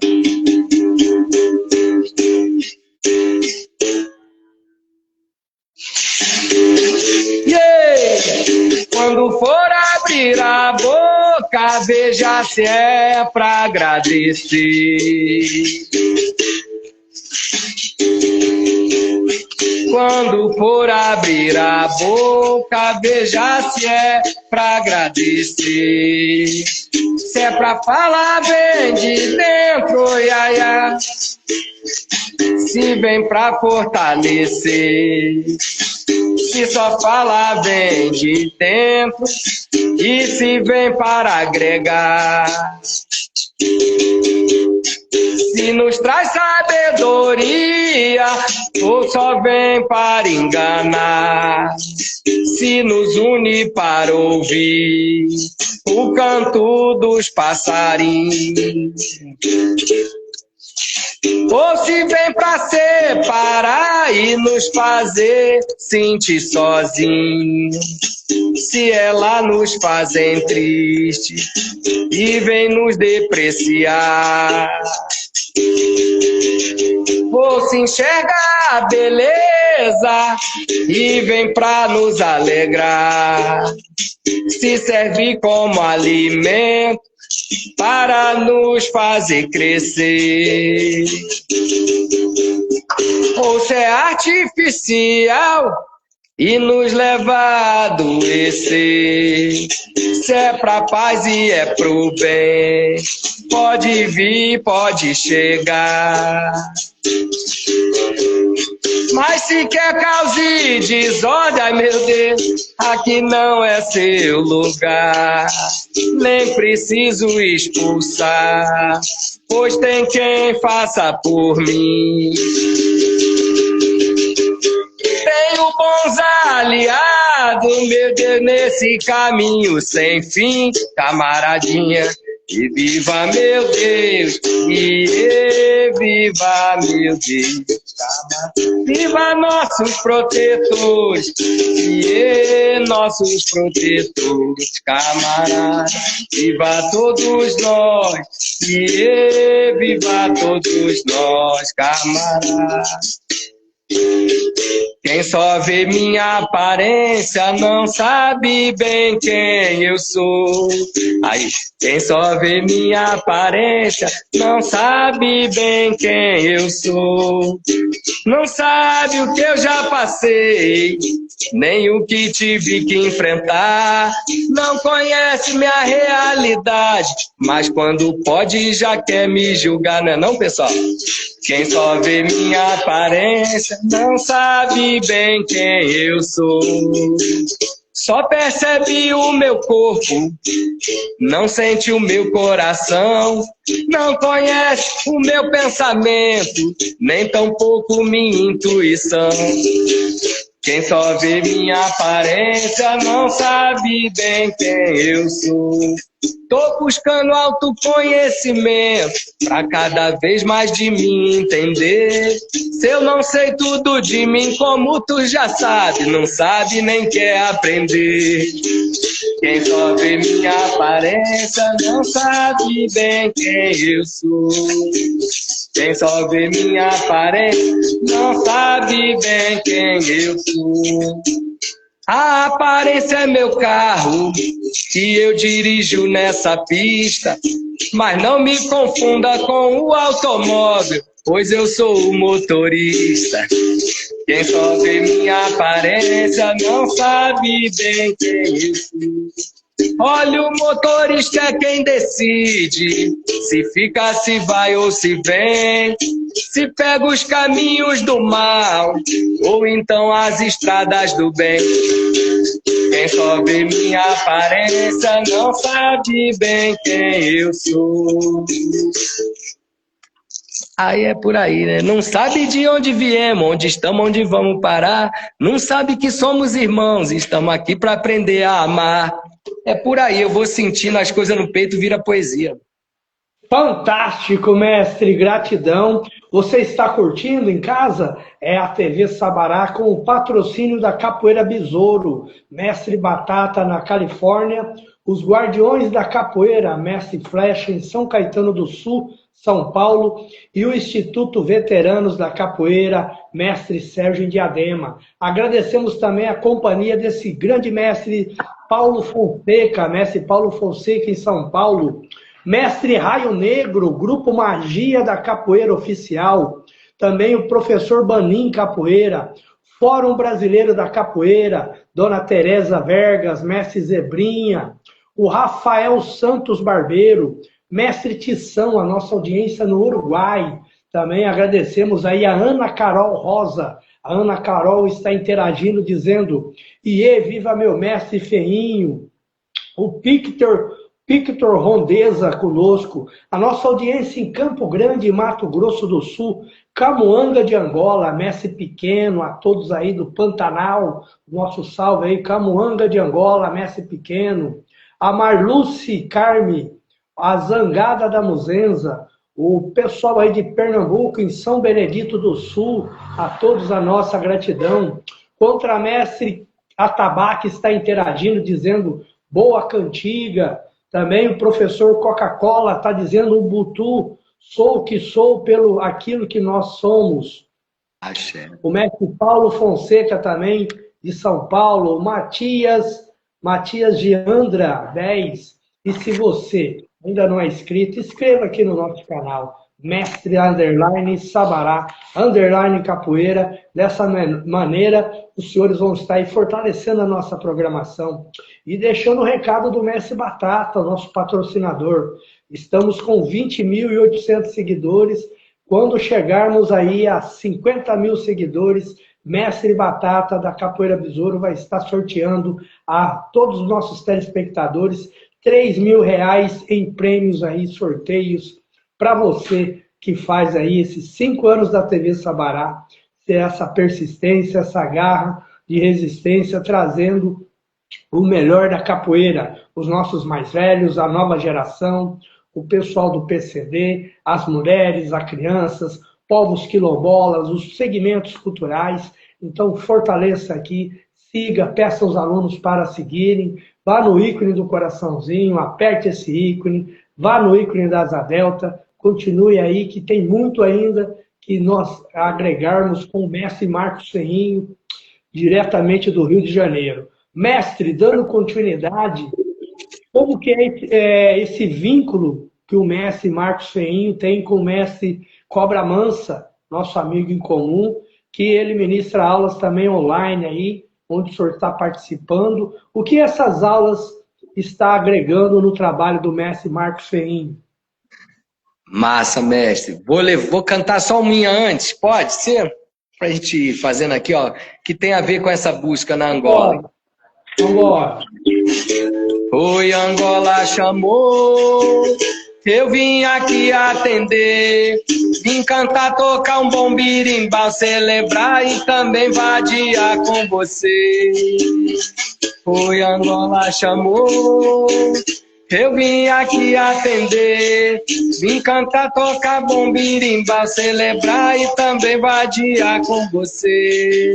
Yeah! Quando for abrir a boca, veja se é pra agradecer. Quando for abrir a boca, veja se é pra agradecer. Se é pra falar bem de dentro, iaia. Se vem pra fortalecer. Se só fala bem de dentro e se vem para agregar. Se nos traz sabedoria ou só vem para enganar. Se nos une para ouvir o canto dos passarinhos. Ou se vem pra separar e nos fazer sentir sozinhos. Se ela nos fazem tristes e vem nos depreciar. Ou se enxerga a beleza e vem pra nos alegrar. Se serve como alimento para nos fazer crescer. Ou se é artificial e nos leva a adoecer. Se é pra paz e é pro bem, pode vir, pode chegar. Mas se quer causa e desordem, ai meu Deus, aqui não é seu lugar. Nem preciso expulsar, pois tem quem faça por mim. Tenho bons aliados, meu Deus, nesse caminho sem fim, camaradinha. E viva meu Deus, e viva meu Deus. Viva nossos protetores, nossos protetores, camaradas. Viva todos nós, viva todos nós, camaradas. Quem só vê minha aparência não sabe bem quem eu sou. Aí, quem só vê minha aparência não sabe bem quem eu sou. Não sabe o que eu já passei, nem o que tive que enfrentar. Não conhece minha realidade, mas quando pode já quer me julgar, não é não, pessoal? Quem só vê minha aparência não sabe bem quem eu sou. Só percebe o meu corpo, não sente o meu coração, não conhece o meu pensamento, nem tampouco minha intuição. Quem só vê minha aparência não sabe bem quem eu sou. Tô buscando autoconhecimento pra cada vez mais de mim entender. Se eu não sei tudo de mim, como tu já sabe, não sabe nem quer aprender. Quem só vê minha aparência não sabe bem quem eu sou. Quem só vê minha aparência não sabe bem quem eu sou. A aparência é meu carro que eu dirijo nessa pista, mas não me confunda com o automóvel, pois eu sou o motorista. Quem só vê minha aparência não sabe bem quem eu sou. Olha, o motorista é quem decide se fica, se vai ou se vem, se pega os caminhos do mal ou então as estradas do bem. Quem só vê minha aparência não sabe bem quem eu sou. Aí é por aí, né? Não sabe de onde viemos, onde estamos, onde vamos parar. Não sabe que somos irmãos e estamos aqui para aprender a amar. É por aí, eu vou sentindo as coisas no peito, vira poesia. Fantástico, mestre, gratidão. Você está curtindo em casa? É a TV Sabará com o patrocínio da Capoeira Besouro, Mestre Batata na Califórnia, os Guardiões da Capoeira, Mestre Flecha em São Caetano do Sul, São Paulo, e o Instituto Veteranos da Capoeira, Mestre Sérgio em Diadema. Agradecemos também a companhia desse grande mestre Paulo Fonseca, mestre Paulo Fonseca em São Paulo, mestre Raio Negro, Grupo Magia da Capoeira Oficial, também o professor Banim Capoeira, Fórum Brasileiro da Capoeira, Dona Tereza Vergas, mestre Zebrinha, o Rafael Santos Barbeiro, mestre Tição, a nossa audiência no Uruguai. Também agradecemos aí a Ana Carol Rosa. A Ana Carol está interagindo, dizendo: Iê, viva meu mestre feinho. O Pictor Rondeza conosco. A nossa audiência em Campo Grande, Mato Grosso do Sul. Camuanga de Angola, mestre pequeno, a todos aí do Pantanal. Nosso salve aí, Camuanga de Angola, mestre pequeno. A Marluce Carme, a Zangada da Muzenza. O pessoal aí de Pernambuco, em São Benedito do Sul, a todos a nossa gratidão. Contramestre Atabaque está interagindo, dizendo boa cantiga. Também o professor Coca-Cola está dizendo Ubuntu, sou o que sou pelo aquilo que nós somos. Axé. O mestre Paulo Fonseca também, de São Paulo. Matias de Andra, 10. E se você ainda não é inscrito, inscreva aqui no nosso canal, Mestre _ Sabará _ Capoeira. Dessa maneira, os senhores vão estar aí fortalecendo a nossa programação. E deixando o recado do Mestre Batata, nosso patrocinador. Estamos com 20.800 seguidores. Quando chegarmos aí a 50 mil seguidores, Mestre Batata da Capoeira Besouro vai estar sorteando a todos os nossos telespectadores R$3.000 em prêmios aí, sorteios, para você que faz aí esses 5 anos da TV Sabará, ter essa persistência, essa garra de resistência, trazendo o melhor da capoeira, os nossos mais velhos, a nova geração, o pessoal do PCD, as mulheres, as crianças, povos quilombolas, os segmentos culturais. Então, fortaleça aqui, siga, peça aos alunos para seguirem, vá no ícone do coraçãozinho, aperte esse ícone, vá no ícone da Asa Delta, continue aí, que tem muito ainda que nós agregarmos com o mestre Marcos Ferrinho, diretamente do Rio de Janeiro. Mestre, dando continuidade, como que é esse vínculo que o mestre Marcos Ferrinho tem com o mestre Cobra Mansa, nosso amigo em comum, que ele ministra aulas também online aí, onde o senhor está participando. O que essas aulas está agregando no trabalho do mestre Marcos Ferrinho? Massa, mestre. Vou cantar só uma minha antes, pode ser? Pra gente ir fazendo aqui, ó, que tem a ver com essa busca na Angola. Vambora. Oi, Angola chamou, eu vim aqui atender, vim cantar, tocar um bom birimbau, celebrar e também vadiar com você. Oi, Angola chamou, eu vim aqui atender, vim cantar, tocar bom birimbau, celebrar e também vadiar com você.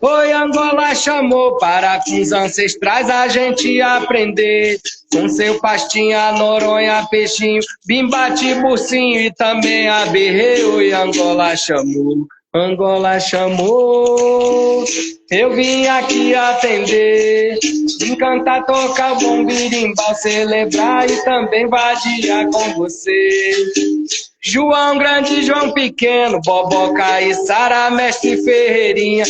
Oi, Angola chamou para com os ancestrais a gente aprender. Com seu pastinha, noronha, peixinho, bimbate, burcinho e também a berrê. Oi, Angola chamou, Angola chamou. Eu vim aqui atender, vim cantar, tocar bom birimbau, celebrar e também vadiar com você. João Grande, João Pequeno, Boboca e Sara, Mestre Ferreirinha,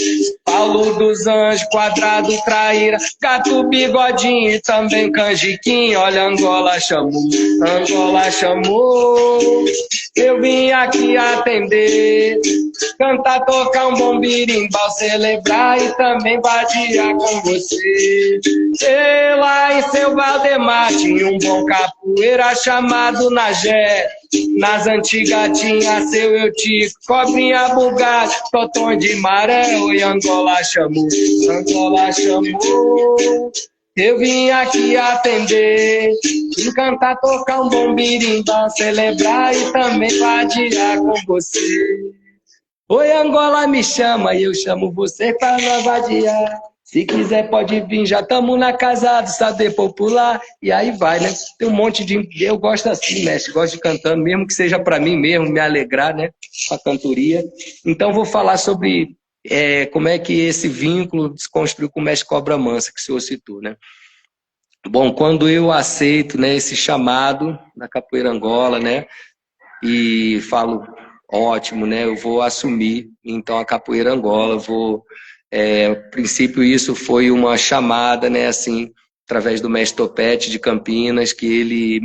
Paulo dos Anjos, Quadrado, Traíra, Gato, Bigodinho e também Canjiquinho. Olha, Angola chamou, Angola chamou. Eu vim aqui atender, cantar, tocar um bom birimbau, celebrar e também vadiar com você. E lá em seu Valdemar tinha um bom capoeira chamado Nagé. Nas antigas tinha seu Eutico, cobrinha bugada, totão de maré. Oi, Angola chamou, Angola chamou. Eu vim aqui atender, vim cantar, tocar um bom birimbau, celebrar e também vadiar com você. Oi, Angola me chama e eu chamo você para nós vadiar. Se quiser pode vir, já estamos na casa do saber popular. E aí vai, né? Tem um monte de... Eu gosto assim, mestre, gosto de cantando, mesmo que seja para mim mesmo, me alegrar, né? Com a cantoria. Então vou falar sobre como é que esse vínculo se construiu com o mestre Cobra Mansa, que o senhor citou, né? Bom, quando eu aceito, né, esse chamado da Capoeira Angola, né? E falo, ótimo, né? Eu vou assumir, então, a Capoeira Angola, a princípio isso foi uma chamada, né, assim, através do mestre Topete de Campinas, que ele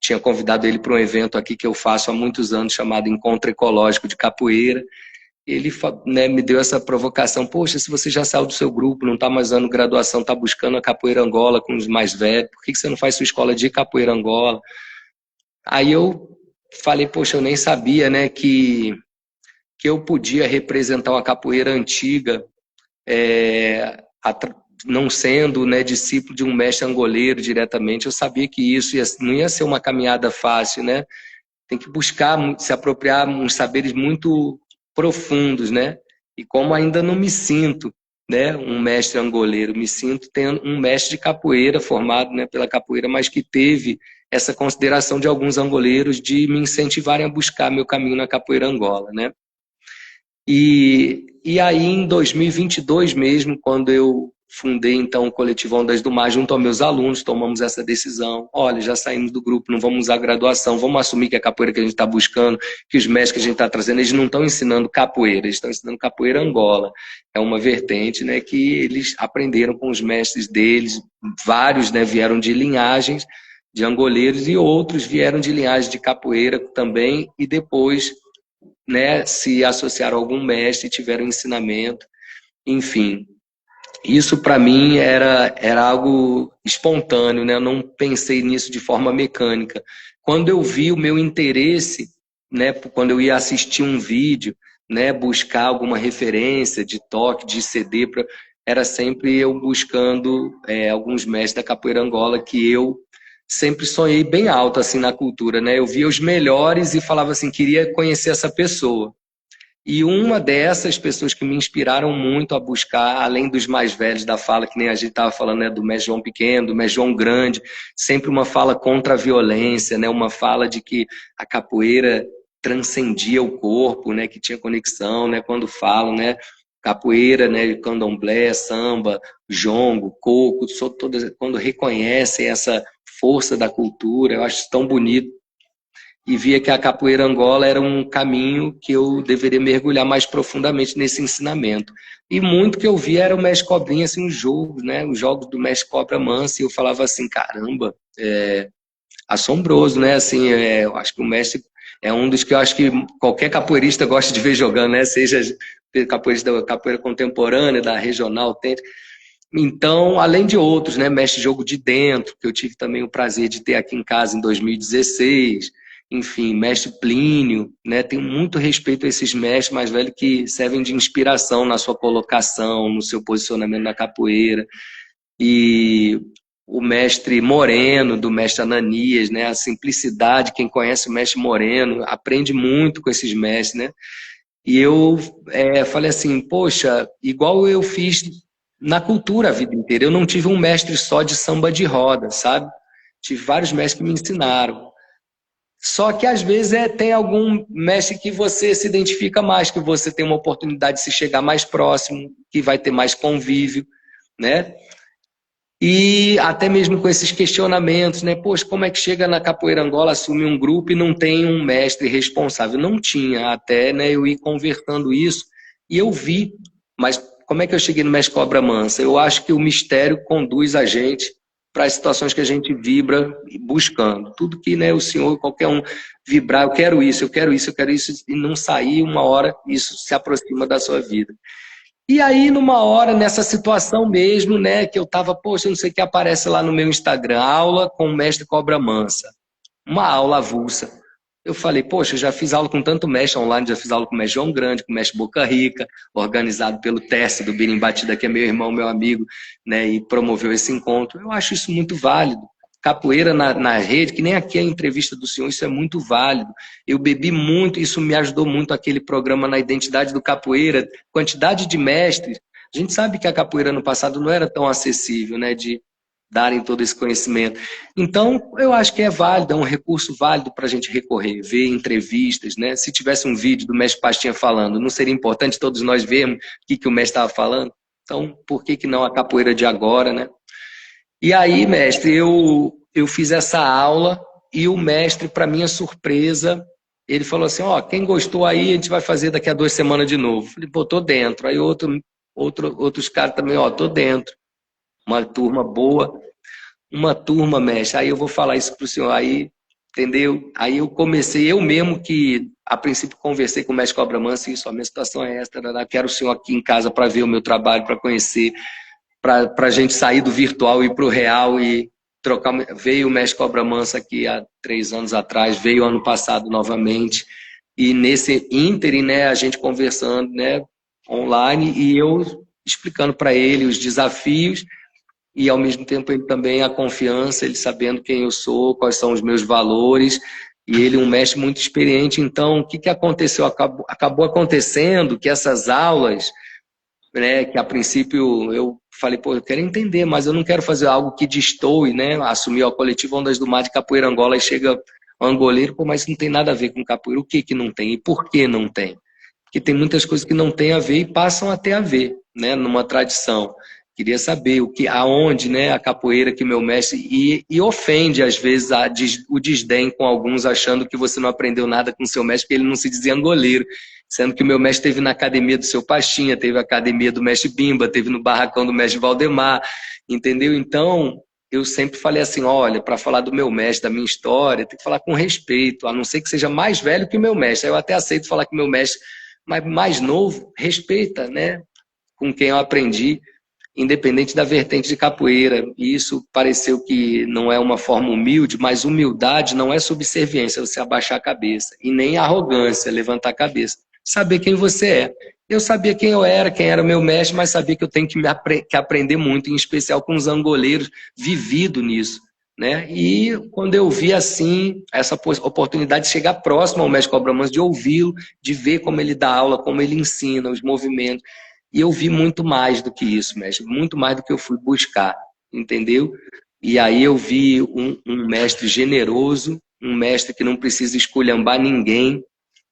tinha convidado ele para um evento aqui que eu faço há muitos anos, chamado Encontro Ecológico de Capoeira. Ele, né, me deu essa provocação: poxa, se você já saiu do seu grupo, não está mais dando graduação, está buscando a Capoeira Angola com os mais velhos, por que você não faz sua escola de Capoeira Angola? Aí eu falei, poxa, eu nem sabia, né, que eu podia representar uma capoeira antiga, não sendo, né, discípulo de um mestre angoleiro diretamente. Eu sabia que isso não ia ser uma caminhada fácil, né? Tem que buscar se apropriar uns saberes muito profundos, né? E como ainda não me sinto, né, um mestre angoleiro, me sinto tendo um mestre de capoeira formado, né, pela capoeira, mas que teve essa consideração de alguns angoleiros de me incentivarem a buscar meu caminho na capoeira Angola, né? E aí, em 2022 mesmo, quando eu fundei, então, o Coletivo Ondas do Mar, junto aos meus alunos, tomamos essa decisão. Olha, já saímos do grupo, não vamos usar graduação, vamos assumir que a capoeira que a gente está buscando, que os mestres que a gente está trazendo, eles não estão ensinando capoeira, eles estão ensinando capoeira Angola. É uma vertente, né, que eles aprenderam com os mestres deles, vários, né, vieram de linhagens de angoleiros e outros vieram de linhagem de capoeira também, e depois, né, se associaram a algum mestre e tiveram ensinamento, enfim. Isso para mim era algo espontâneo, né? Eu não pensei nisso de forma mecânica. Quando eu vi o meu interesse, né, quando eu ia assistir um vídeo, né, buscar alguma referência de toque, de CD, era sempre eu buscando alguns mestres da capoeira Angola que eu sempre sonhei bem alto assim na cultura, né? Eu via os melhores e falava assim, queria conhecer essa pessoa. E uma dessas pessoas que me inspiraram muito a buscar, além dos mais velhos da fala, que nem a gente estava falando, né, do mestre João Pequeno, do mestre João Grande, sempre uma fala contra a violência, né, uma fala de que a capoeira transcendia o corpo, né, que tinha conexão, né, quando falam, né, capoeira, né, candomblé, samba, jongo, coco, todas, quando reconhecem essa força da cultura, eu acho tão bonito. E via que a capoeira Angola era um caminho que eu deveria mergulhar mais profundamente nesse ensinamento. E muito que eu via era o Mestre Cobrinha, assim, os jogos, né? Os jogos do Mestre Cobra Manso, e eu falava assim, caramba, assombroso, né? Assim, eu acho que o Mestre é um dos que eu acho que qualquer capoeirista gosta de ver jogando, né? Seja capoeirista da capoeira contemporânea, da regional, autêntica. Então, além de outros, né? Mestre Jogo de Dentro, que eu tive também o prazer de ter aqui em casa em 2016, enfim, mestre Plínio, né? Tenho muito respeito a esses mestres mais velhos que servem de inspiração na sua colocação, no seu posicionamento na capoeira. E o mestre Moreno, do mestre Ananias, né? A simplicidade, quem conhece o mestre Moreno, aprende muito com esses mestres, né? E eu falei assim, poxa, igual eu fiz na cultura a vida inteira, eu não tive um mestre só de samba de roda, sabe? Tive vários mestres que me ensinaram. Só que às vezes tem algum mestre que você se identifica mais, que você tem uma oportunidade de se chegar mais próximo, que vai ter mais convívio, né? E até mesmo com esses questionamentos, né? Poxa, como é que chega na Capoeira Angola, assume um grupo e não tem um mestre responsável? Não tinha, até, né, eu ir conversando isso e eu vi, mas como é que eu cheguei no Mestre Cobra Mansa? Eu acho que o mistério conduz a gente para as situações que a gente vibra buscando. Tudo que, né, o senhor, qualquer um vibrar, eu quero isso, eu quero isso, eu quero isso, e não sair uma hora, isso se aproxima da sua vida. E aí, numa hora, nessa situação mesmo, né, que eu tava, poxa, não sei o que aparece lá no meu Instagram, aula com o mestre Cobra Mansa. Uma aula avulsa. Eu falei, poxa, eu já fiz aula com tanto mestre online, já fiz aula com o mestre João Grande, com o mestre Boca Rica, organizado pelo Tércio do Birim Batida, que é meu irmão, meu amigo, né, e promoveu esse encontro. Eu acho isso muito válido. Capoeira na rede, que nem aqui a entrevista do senhor, isso é muito válido. Eu bebi muito, isso me ajudou muito aquele programa na Identidade do Capoeira, quantidade de mestres. A gente sabe que a capoeira no passado não era tão acessível, né, de darem todo esse conhecimento. Então, eu acho que é válido, é um recurso válido para a gente recorrer, ver entrevistas, né? Se tivesse um vídeo do mestre Pastinha falando, não seria importante todos nós vermos o que o mestre estava falando? Então, por que não a capoeira de agora, né? E aí, mestre, eu fiz essa aula e o mestre, para minha surpresa, ele falou assim, ó, quem gostou aí, a gente vai fazer daqui a 2 semanas de novo. Eu falei, pô, tô dentro. Aí outros caras também, ó, tô dentro. Uma turma boa, uma turma, mestre. Aí eu vou falar isso pro senhor, aí, entendeu? Aí eu comecei, eu mesmo que, a princípio, conversei com o mestre Cobra Mansa, isso, a minha situação é essa, quero o senhor aqui em casa para ver o meu trabalho, para conhecer, para a gente sair do virtual e ir para o real e trocar. Veio o mestre Cobra Mansa aqui há 3 anos atrás, veio ano passado novamente, e nesse ínterim, né, a gente conversando, né, online, e eu explicando para ele os desafios e ao mesmo tempo ele também a confiança, ele sabendo quem eu sou, quais são os meus valores, e ele um mestre muito experiente. Então, o que aconteceu? Acabou acontecendo que essas aulas, né, que a princípio eu falei, pô, eu quero entender, mas eu não quero fazer algo que destoe, né, assumir o coletivo Ondas do Mar de Capoeira Angola e chega um angoleiro, pô, mas isso não tem nada a ver com capoeira. O que que não tem e por que não tem? Porque tem muitas coisas que não tem a ver e passam a ter a ver, né, numa tradição. Queria saber aonde, né, a capoeira que meu mestre e ofende às vezes o desdém com alguns achando que você não aprendeu nada com seu mestre porque ele não se dizia angoleiro, sendo que o meu mestre teve na academia do seu Pastinha, teve a academia do mestre Bimba, teve no barracão do mestre Valdemar, entendeu? Então eu sempre falei assim, olha, para falar do meu mestre, da minha história, tem que falar com respeito, a não ser que seja mais velho que o meu mestre. Aí eu até aceito falar que meu mestre, mas mais novo, respeita, né, com quem eu aprendi, independente da vertente de capoeira. E isso pareceu que não é uma forma humilde, mas humildade não é subserviência, é você abaixar a cabeça. E nem arrogância, levantar a cabeça. Saber quem você é. Eu sabia quem eu era, quem era o meu mestre, mas sabia que eu tenho que aprender muito, em especial com os angoleiros, vivido nisso. né? E quando eu vi assim, essa oportunidade de chegar próximo ao mestre Cobra Manso, de ouvi-lo, de ver como ele dá aula, como ele ensina, os movimentos. E eu vi muito mais do que isso, mestre, muito mais do que eu fui buscar, entendeu? E aí eu vi um mestre generoso, um mestre que não precisa esculhambar ninguém,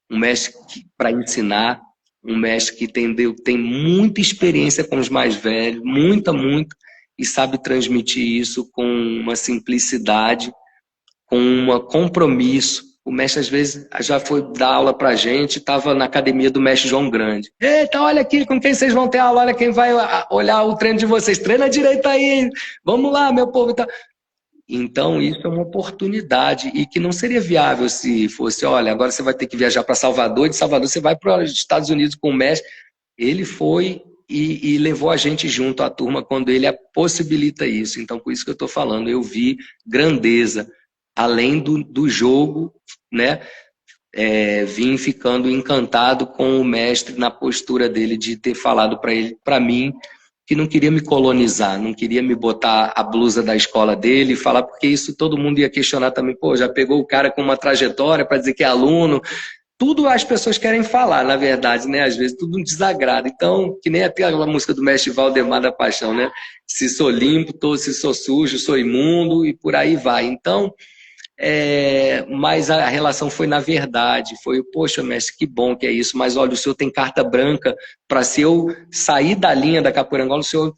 um mestre para ensinar, um mestre que tem muita experiência com os mais velhos, muita, e sabe transmitir isso com uma simplicidade, com um compromisso. O mestre, às vezes, já foi dar aula pra gente, estava na academia do mestre João Grande. Eita, olha aqui, com quem vocês vão ter aula, olha quem vai olhar o treino de vocês. Treina direito aí, vamos lá, meu povo. Então, isso é uma oportunidade e que não seria viável se fosse, olha, agora você vai ter que viajar para Salvador, de Salvador você vai para os Estados Unidos com o mestre. Ele foi e levou a gente junto à turma quando ele possibilita isso. Então, por isso que eu estou falando, eu vi grandeza, além do jogo, né? Vim ficando encantado com o mestre na postura dele de ter falado para mim, que não queria me colonizar, não queria me botar a blusa da escola dele e falar, porque isso todo mundo ia questionar também, pô, já pegou o cara com uma trajetória para dizer que é aluno. Tudo as pessoas querem falar, na verdade, né? Às vezes tudo um desagrado. Então, que nem até aquela música do mestre Valdemar da Paixão, né? Se sou limpo, se sou sujo, sou imundo e por aí vai. Então, mas a relação foi na verdade, foi, poxa, mestre, que bom que é isso, mas olha, o senhor tem carta branca para se eu sair da linha da Capoeira Angola, o senhor,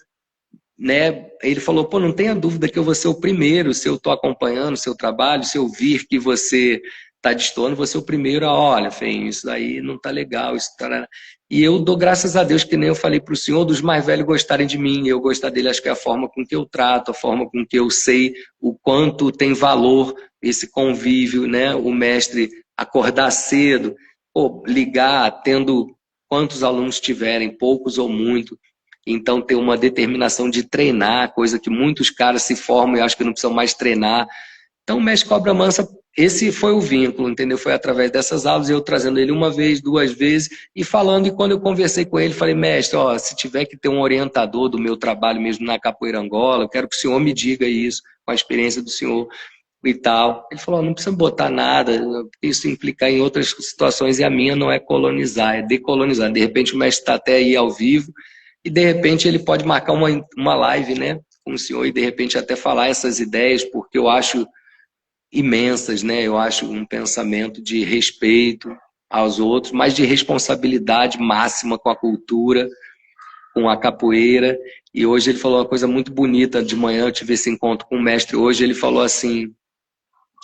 né? Ele falou, pô, não tenha dúvida que eu vou ser o primeiro, se eu estou acompanhando o seu trabalho, se eu vir que você está destoando, você é o primeiro a, olha, Fem, isso aí não tá legal, isso tá... E eu dou graças a Deus, que nem eu falei para o senhor, dos mais velhos gostarem de mim, eu gostar dele, acho que é a forma com que eu trato, a forma com que eu sei o quanto tem valor esse convívio, né? O mestre acordar cedo, pô, ligar, tendo quantos alunos tiverem, poucos ou muito, então ter uma determinação de treinar, coisa que muitos caras se formam e acho que não precisam mais treinar. Então, o mestre Cobra Mansa, esse foi o vínculo, entendeu? Foi através dessas aulas, eu trazendo ele uma vez, duas vezes, e falando, e quando eu conversei com ele, falei, mestre, ó, se tiver que ter um orientador do meu trabalho mesmo na Capoeira Angola, eu quero que o senhor me diga isso, com a experiência do senhor e tal. Ele falou, não precisa botar nada, isso implica em outras situações, e a minha não é colonizar, é decolonizar. De repente o mestre está até aí ao vivo, e de repente ele pode marcar uma live, né, com o senhor, e de repente até falar essas ideias, porque eu acho imensas, né? Eu acho um pensamento de respeito aos outros, mas de responsabilidade máxima com a cultura, com a capoeira. E hoje ele falou uma coisa muito bonita. De manhã eu tive esse encontro com o mestre. Hoje ele falou assim,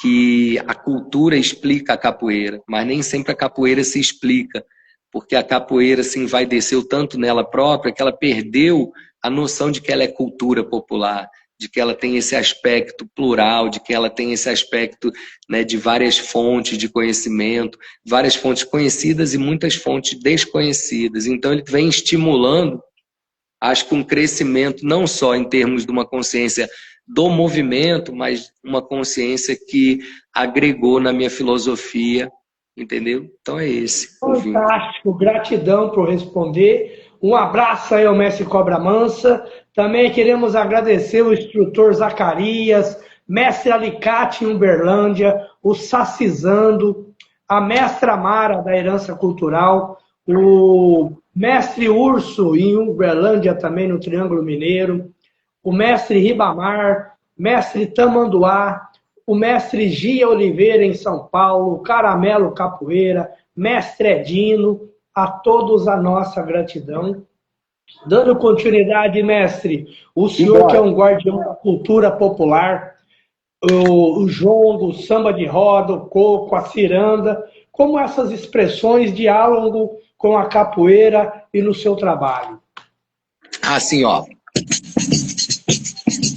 que a cultura explica a capoeira, mas nem sempre a capoeira se explica, porque a capoeira se envaideceu tanto nela própria que ela perdeu a noção de que ela é cultura popular, de que ela tem esse aspecto plural, de que ela tem esse aspecto, né, de várias fontes de conhecimento, várias fontes conhecidas e muitas fontes desconhecidas. Então ele vem estimulando, acho que um crescimento não só em termos de uma consciência do movimento, mas uma consciência que agregou na minha filosofia, entendeu? Então é esse. Fantástico, gratidão por responder. Um abraço aí ao mestre Cobra Mansa. Também queremos agradecer o instrutor Zacarias, mestre Alicate em Uberlândia, o Sacizando, a mestra Mara da Herança Cultural, o mestre Urso em Uberlândia também no Triângulo Mineiro, o mestre Ribamar, mestre Tamanduá, o mestre Gia Oliveira em São Paulo, Caramelo Capoeira, mestre Edino, a todos a nossa gratidão. Dando continuidade, mestre, o senhor que é um guardião da cultura popular, o jongo, o samba de roda, o coco, a ciranda, como essas expressões dialogam com a capoeira e no seu trabalho? Assim, ó.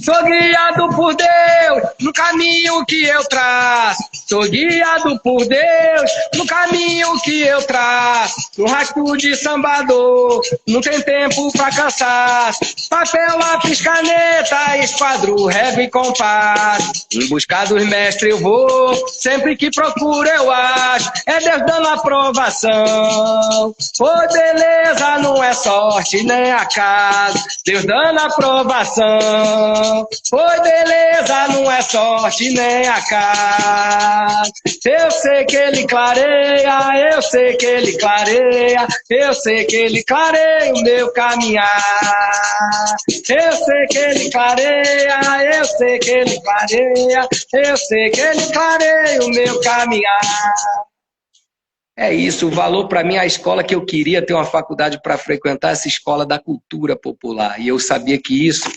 Sou guiado por Deus no caminho que eu traço. Sou guiado por Deus no caminho que eu traço. No rastro de sambador, não tem tempo pra cansar. Papel, lápis, caneta, esquadro, régua e compasso. Em busca dos mestres eu vou, sempre que procuro eu acho. É Deus dando aprovação. Oi, beleza, não é sorte nem acaso. Deus dando aprovação. Oi, beleza, não é sorte nem acaso. Eu sei que ele clareia, eu sei que ele clareia, eu sei que ele clareia o meu caminhar. Eu sei que ele clareia, eu sei que ele clareia, eu sei que ele clareia o meu caminhar. É isso, o valor para mim, a escola que eu queria ter uma faculdade para frequentar, essa escola da cultura popular. E eu sabia que isso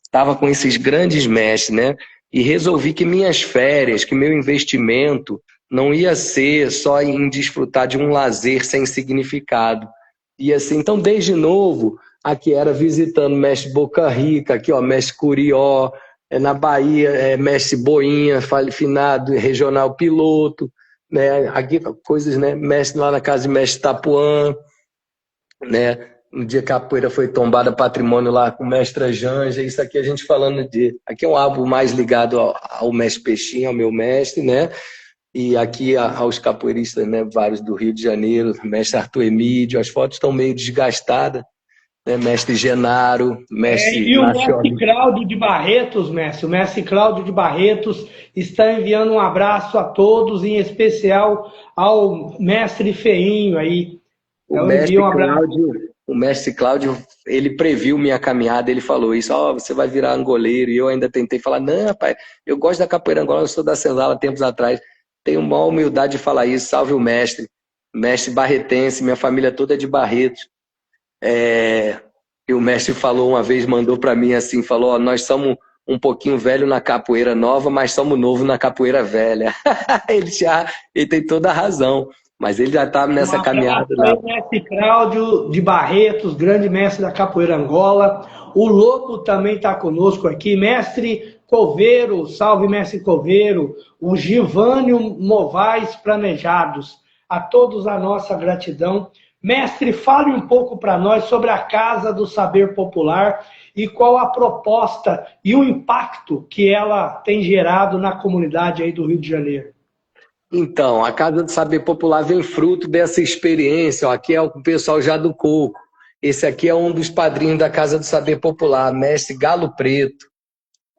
estava com esses grandes mestres, né? E resolvi que minhas férias, que meu investimento não ia ser só em desfrutar de um lazer sem significado. E assim, então desde novo, aqui era visitando mestre Boca Rica, aqui ó, mestre Curió, na Bahia, mestre Boinha, finado, regional piloto, né? Aqui coisas, né? Mestre lá na casa de mestre Tapuã, né? Um dia que a capoeira foi tombada patrimônio lá com mestra Janja, isso aqui a gente falando de... Aqui é um álbum mais ligado ao mestre Peixinho, ao meu mestre, né? E aqui aos capoeiristas, né? Vários do Rio de Janeiro, mestre Arthur Emídio, as fotos estão meio desgastadas, né? Mestre Genaro, mestre E o Nacional. mestre Cláudio de Barretos, mestre, o mestre Cláudio de Barretos está enviando um abraço a todos, em especial ao mestre Feinho aí. O mestre Cláudio, ele previu minha caminhada, ele falou isso, você vai virar angoleiro, e eu ainda tentei falar, não, rapaz, eu gosto da capoeira angola, eu sou da senzala tempos atrás, tenho uma humildade de falar isso, salve o mestre barretense, minha família toda é de Barretos. E o mestre falou uma vez, mandou para mim assim, falou, nós somos um pouquinho velho na capoeira nova, mas somos novo na capoeira velha. Ele tem toda a razão. Mas ele já está nessa caminhada lá. O mestre Cláudio de Barretos, grande mestre da capoeira Angola. O Lobo também está conosco aqui. Mestre Coveiro, salve mestre Coveiro. O Givânio Movais Planejados. A todos a nossa gratidão. Mestre, fale um pouco para nós sobre a Casa do Saber Popular e qual a proposta e o impacto que ela tem gerado na comunidade aí do Rio de Janeiro. Então, a Casa do Saber Popular vem fruto dessa experiência. Ó, aqui é o pessoal já do Coco. Esse aqui é um dos padrinhos da Casa do Saber Popular, mestre Galo Preto,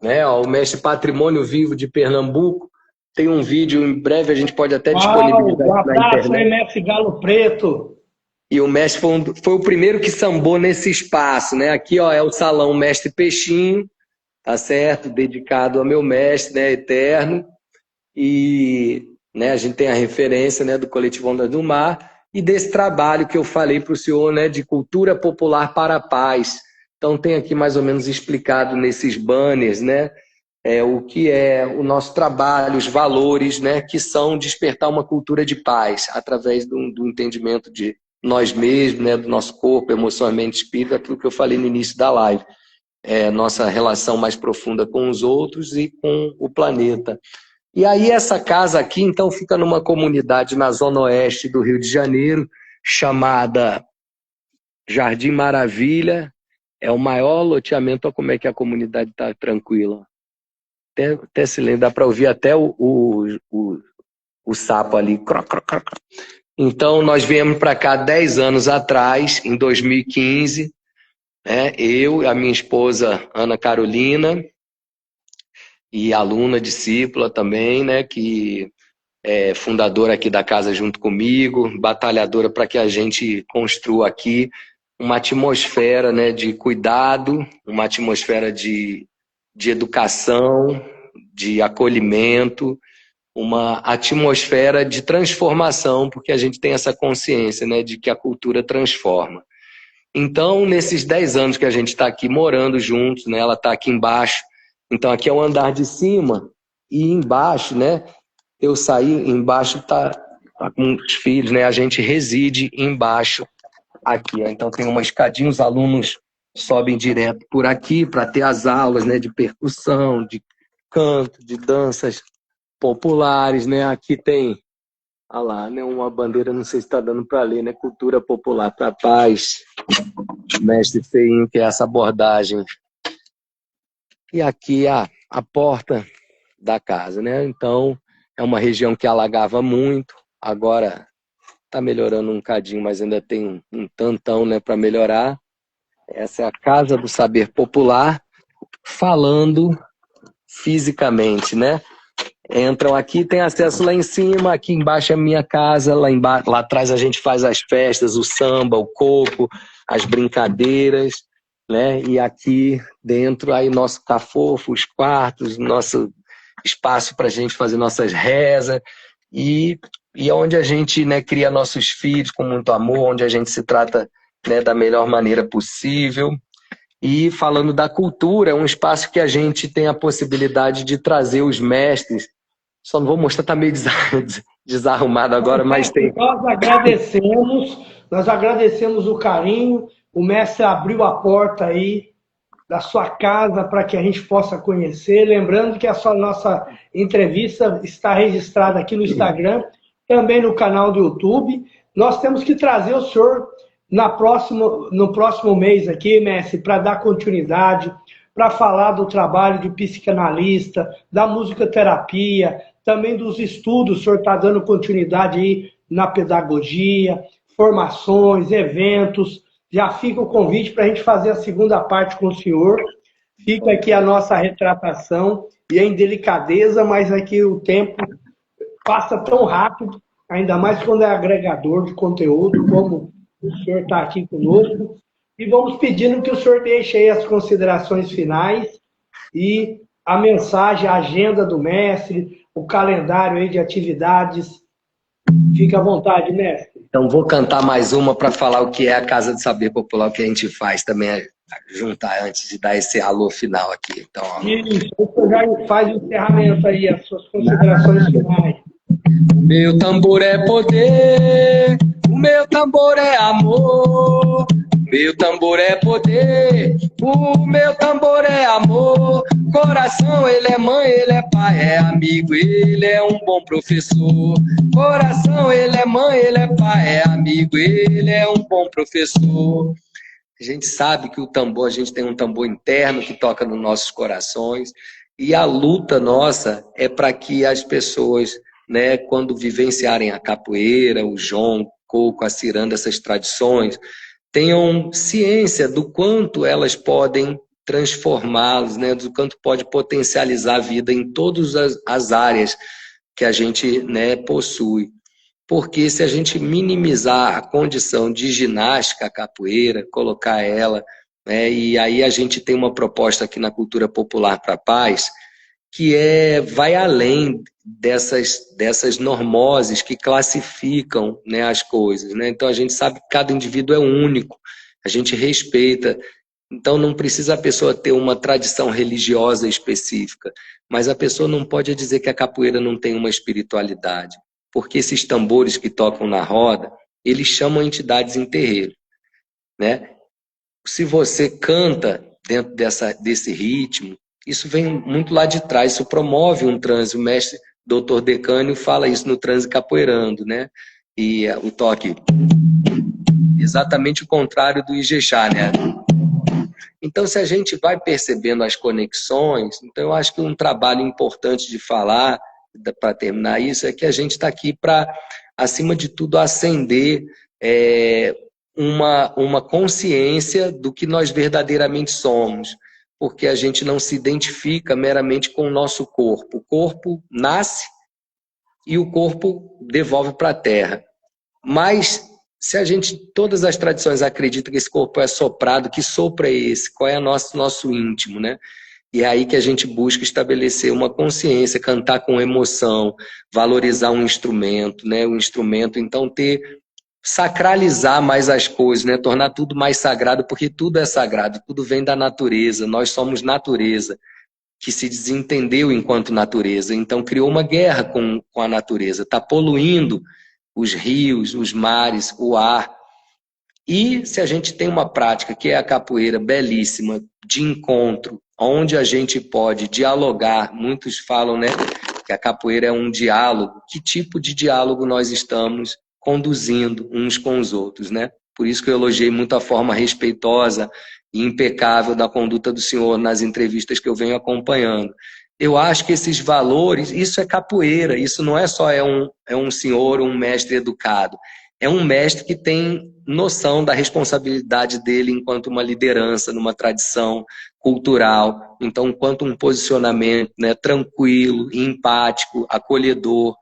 né? Ó, o mestre Patrimônio Vivo de Pernambuco. Tem um vídeo, em breve a gente pode até disponibilizar um abraço, na internet. Aí, mestre Galo Preto. E o mestre foi o primeiro que sambou nesse espaço, né? Aqui ó, é o salão Mestre Peixinho, tá certo? Dedicado ao meu mestre, né? Eterno. E... né, a gente tem a referência, né, do Coletivo Ondas do Mar e desse trabalho que eu falei para o senhor, né, de cultura popular para a paz. Então tem aqui mais ou menos explicado nesses banners, né, o que é o nosso trabalho, os valores, né, que são despertar uma cultura de paz através do entendimento de nós mesmos, né, do nosso corpo, emoção, mente, espírito, aquilo que eu falei no início da live. Nossa relação mais profunda com os outros e com o planeta. E aí essa casa aqui, então, fica numa comunidade na zona oeste do Rio de Janeiro, chamada Jardim Maravilha. É o maior loteamento, olha como é que a comunidade está tranquila. Até se lembra, dá para ouvir até o sapo ali. Então, nós viemos para cá 10 anos atrás, em 2015, né? Eu e a minha esposa Ana Carolina, e aluna, discípula também, né, que é fundadora aqui da casa junto comigo, batalhadora para que a gente construa aqui uma atmosfera, né, de cuidado, uma atmosfera de educação, de acolhimento, uma atmosfera de transformação, porque a gente tem essa consciência, né, de que a cultura transforma. Então, nesses 10 anos que a gente está aqui morando juntos, né, ela está aqui embaixo. Então aqui é o andar de cima e embaixo, né? Eu saí, embaixo tá com os filhos, né? A gente reside embaixo aqui. Então tem uma escadinha, os alunos sobem direto por aqui para ter as aulas, né? De percussão, de canto, de danças populares, né? Aqui tem, olha lá, né? Uma bandeira, não sei se está dando para ler, né? Cultura popular para a paz, mestre Feinho, que é essa abordagem. E aqui a porta da casa, né? Então, é uma região que alagava muito, agora está melhorando um bocadinho, mas ainda tem um tantão, né, para melhorar. Essa é a Casa do Saber Popular, falando fisicamente, né? Entram aqui, tem acesso lá em cima, aqui embaixo é a minha casa, lá atrás a gente faz as festas, o samba, o coco, as brincadeiras, né? E aqui dentro aí nosso cafofo, os quartos, nosso espaço para a gente fazer nossas rezas e onde a gente, né, cria nossos filhos com muito amor, onde a gente se trata, né, da melhor maneira possível. E falando da cultura, é um espaço que a gente tem a possibilidade de trazer os mestres. Só não vou mostrar, tá meio desarrumado agora, mas tem. Nós agradecemos o carinho. O mestre abriu a porta aí da sua casa para que a gente possa conhecer. Lembrando que nossa entrevista está registrada aqui no Instagram, também no canal do YouTube. Nós temos que trazer o senhor no próximo mês aqui, mestre, para dar continuidade, para falar do trabalho de psicanalista, da musicoterapia, também dos estudos. O senhor está dando continuidade aí na pedagogia, formações, eventos. Já fica o convite para a gente fazer a segunda parte com o senhor. Fica aqui a nossa retratação, e é em delicadeza, mas aqui o tempo passa tão rápido, ainda mais quando é agregador de conteúdo, como o senhor está aqui conosco. E vamos pedindo que o senhor deixe aí as considerações finais e a mensagem, a agenda do mestre, o calendário aí de atividades. Fique à vontade, mestre. Então vou cantar mais uma para falar o que é a Casa do Saber Popular, o que a gente faz também, juntar antes de dar esse alô final aqui. Então, isso, você já faz o encerramento aí, as suas considerações finais. Meu tambor é poder, o meu tambor é amor. Meu tambor é poder, o meu tambor é amor. Coração, ele é mãe, ele é pai, é amigo, ele é um bom professor. Coração, ele é mãe, ele é pai, é amigo, ele é um bom professor. A gente sabe que o tambor, a gente tem um tambor interno que toca nos nossos corações. E a luta nossa é para que as pessoas, né, quando vivenciarem a capoeira, o jongo, o coco, a ciranda, essas tradições, tenham ciência do quanto elas podem transformá-los, né, do quanto pode potencializar a vida em todas as áreas que a gente, né, possui. Porque se a gente minimizar a condição de ginástica, a capoeira, colocar ela, né, e aí a gente tem uma proposta aqui na Cultura Popular para a Paz, que vai além dessas normoses que classificam, né, as coisas, né? Então a gente sabe que cada indivíduo é único, a gente respeita. Então não precisa a pessoa ter uma tradição religiosa específica, mas a pessoa não pode dizer que a capoeira não tem uma espiritualidade, porque esses tambores que tocam na roda, eles chamam entidades em terreiro, né? Se você canta dentro desse ritmo, isso vem muito lá de trás, isso promove um transe. O mestre Dr. Decânio fala isso no transe capoeirando, né? E o toque, exatamente o contrário do Ijexá, né? Então, se a gente vai percebendo as conexões, então eu acho que um trabalho importante de falar, para terminar isso, é que a gente está aqui para, acima de tudo, acender uma consciência do que nós verdadeiramente somos, porque a gente não se identifica meramente com o nosso corpo. O corpo nasce e o corpo devolve para a terra. Mas se a gente, todas as tradições acreditam que esse corpo é soprado, que sopro é esse? Qual é nosso íntimo, né? E é aí que a gente busca estabelecer uma consciência, cantar com emoção, valorizar um instrumento, né? O instrumento, então, sacralizar mais as coisas, né? Tornar tudo mais sagrado, porque tudo é sagrado, tudo vem da natureza, nós somos natureza, que se desentendeu enquanto natureza, então criou uma guerra com a natureza, está poluindo os rios, os mares, o ar. E se a gente tem uma prática que é a capoeira belíssima, de encontro, onde a gente pode dialogar, muitos falam, né, que a capoeira é um diálogo. Que tipo de diálogo nós estamos conduzindo uns com os outros, né? Por isso que eu elogiei muito a forma respeitosa e impecável da conduta do senhor nas entrevistas que eu venho acompanhando. Eu acho que esses valores, isso é capoeira, isso não é só um senhor, um mestre educado. É um mestre que tem noção da responsabilidade dele enquanto uma liderança, numa tradição cultural. Então, enquanto um posicionamento, né, tranquilo, empático, acolhedor,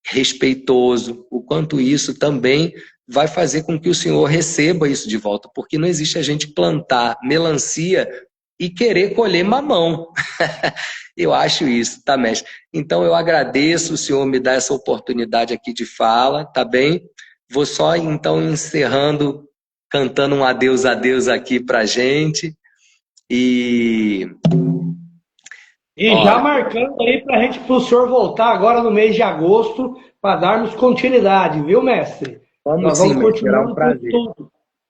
respeitoso, o quanto isso também vai fazer com que o senhor receba isso de volta, porque não existe a gente plantar melancia e querer colher mamão. Eu acho isso, tá, mestre? Então, eu agradeço o senhor me dar essa oportunidade aqui de fala, tá bem? Vou só, então, encerrando, cantando um adeus, adeus aqui pra gente. E Já olha, marcando aí para a gente, para o senhor voltar agora no mês de agosto, para darmos continuidade, viu, mestre? vamos Nós sim, vamos mestre, será um continuando prazer.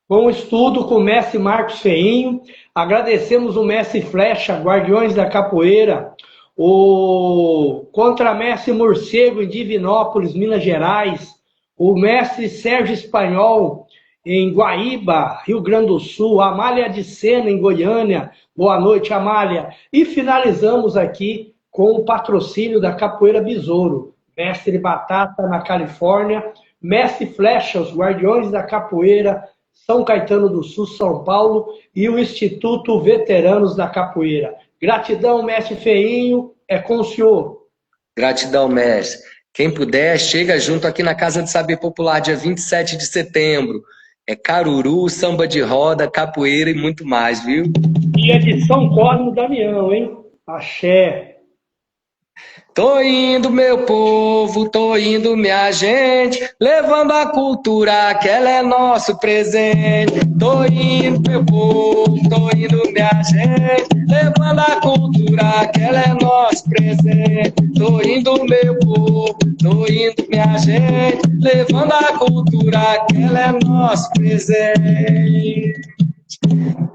com o estudo com o mestre Marcos Feinho. Agradecemos o mestre Flecha, Guardiões da Capoeira, o contramestre Morcego em Divinópolis, Minas Gerais, o mestre Sérgio Espanhol em Guaíba, Rio Grande do Sul, a Amália de Sena em Goiânia. Boa noite, Amália. E finalizamos aqui com o patrocínio da Capoeira Besouro, mestre Batata na Califórnia, mestre Flecha, os Guardiões da Capoeira, São Caetano do Sul, São Paulo, e o Instituto Veteranos da Capoeira. Gratidão, mestre Feinho, é com o senhor. Gratidão, mestre. Quem puder, chega junto aqui na Casa de Saber Popular, dia 27 de setembro. É caruru, samba de roda, capoeira e muito mais, viu? Dia de São Cosme e Damião, hein? Axé. Tô indo, meu povo, tô indo, minha gente, levando a cultura que ela é nosso presente. Tô indo, meu povo, tô indo, minha gente, levando a cultura que ela é nosso presente. Tô indo, meu povo, tô indo, minha gente, levando a cultura que ela é nosso presente.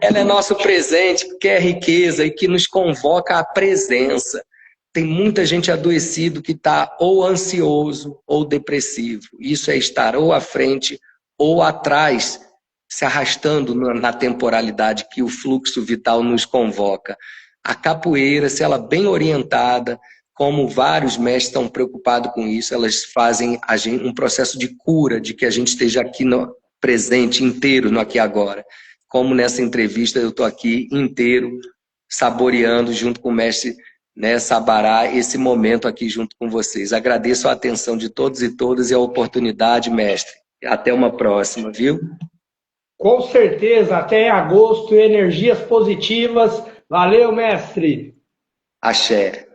Ela é nosso presente porque é riqueza e que nos convoca à presença. Tem muita gente adoecido que está ou ansioso ou depressivo. Isso é estar ou à frente ou atrás, se arrastando na temporalidade que o fluxo vital nos convoca. A capoeira, se ela bem orientada, como vários mestres estão preocupados com isso, elas fazem um processo de cura, de que a gente esteja aqui no presente, inteiro, no aqui e agora. Como nessa entrevista eu estou aqui inteiro, saboreando junto com o mestre, né, Sabará, esse momento aqui junto com vocês. Agradeço a atenção de todos e todas e a oportunidade, mestre. Até uma próxima, viu? Com certeza, até agosto, energias positivas. Valeu, mestre. Axé.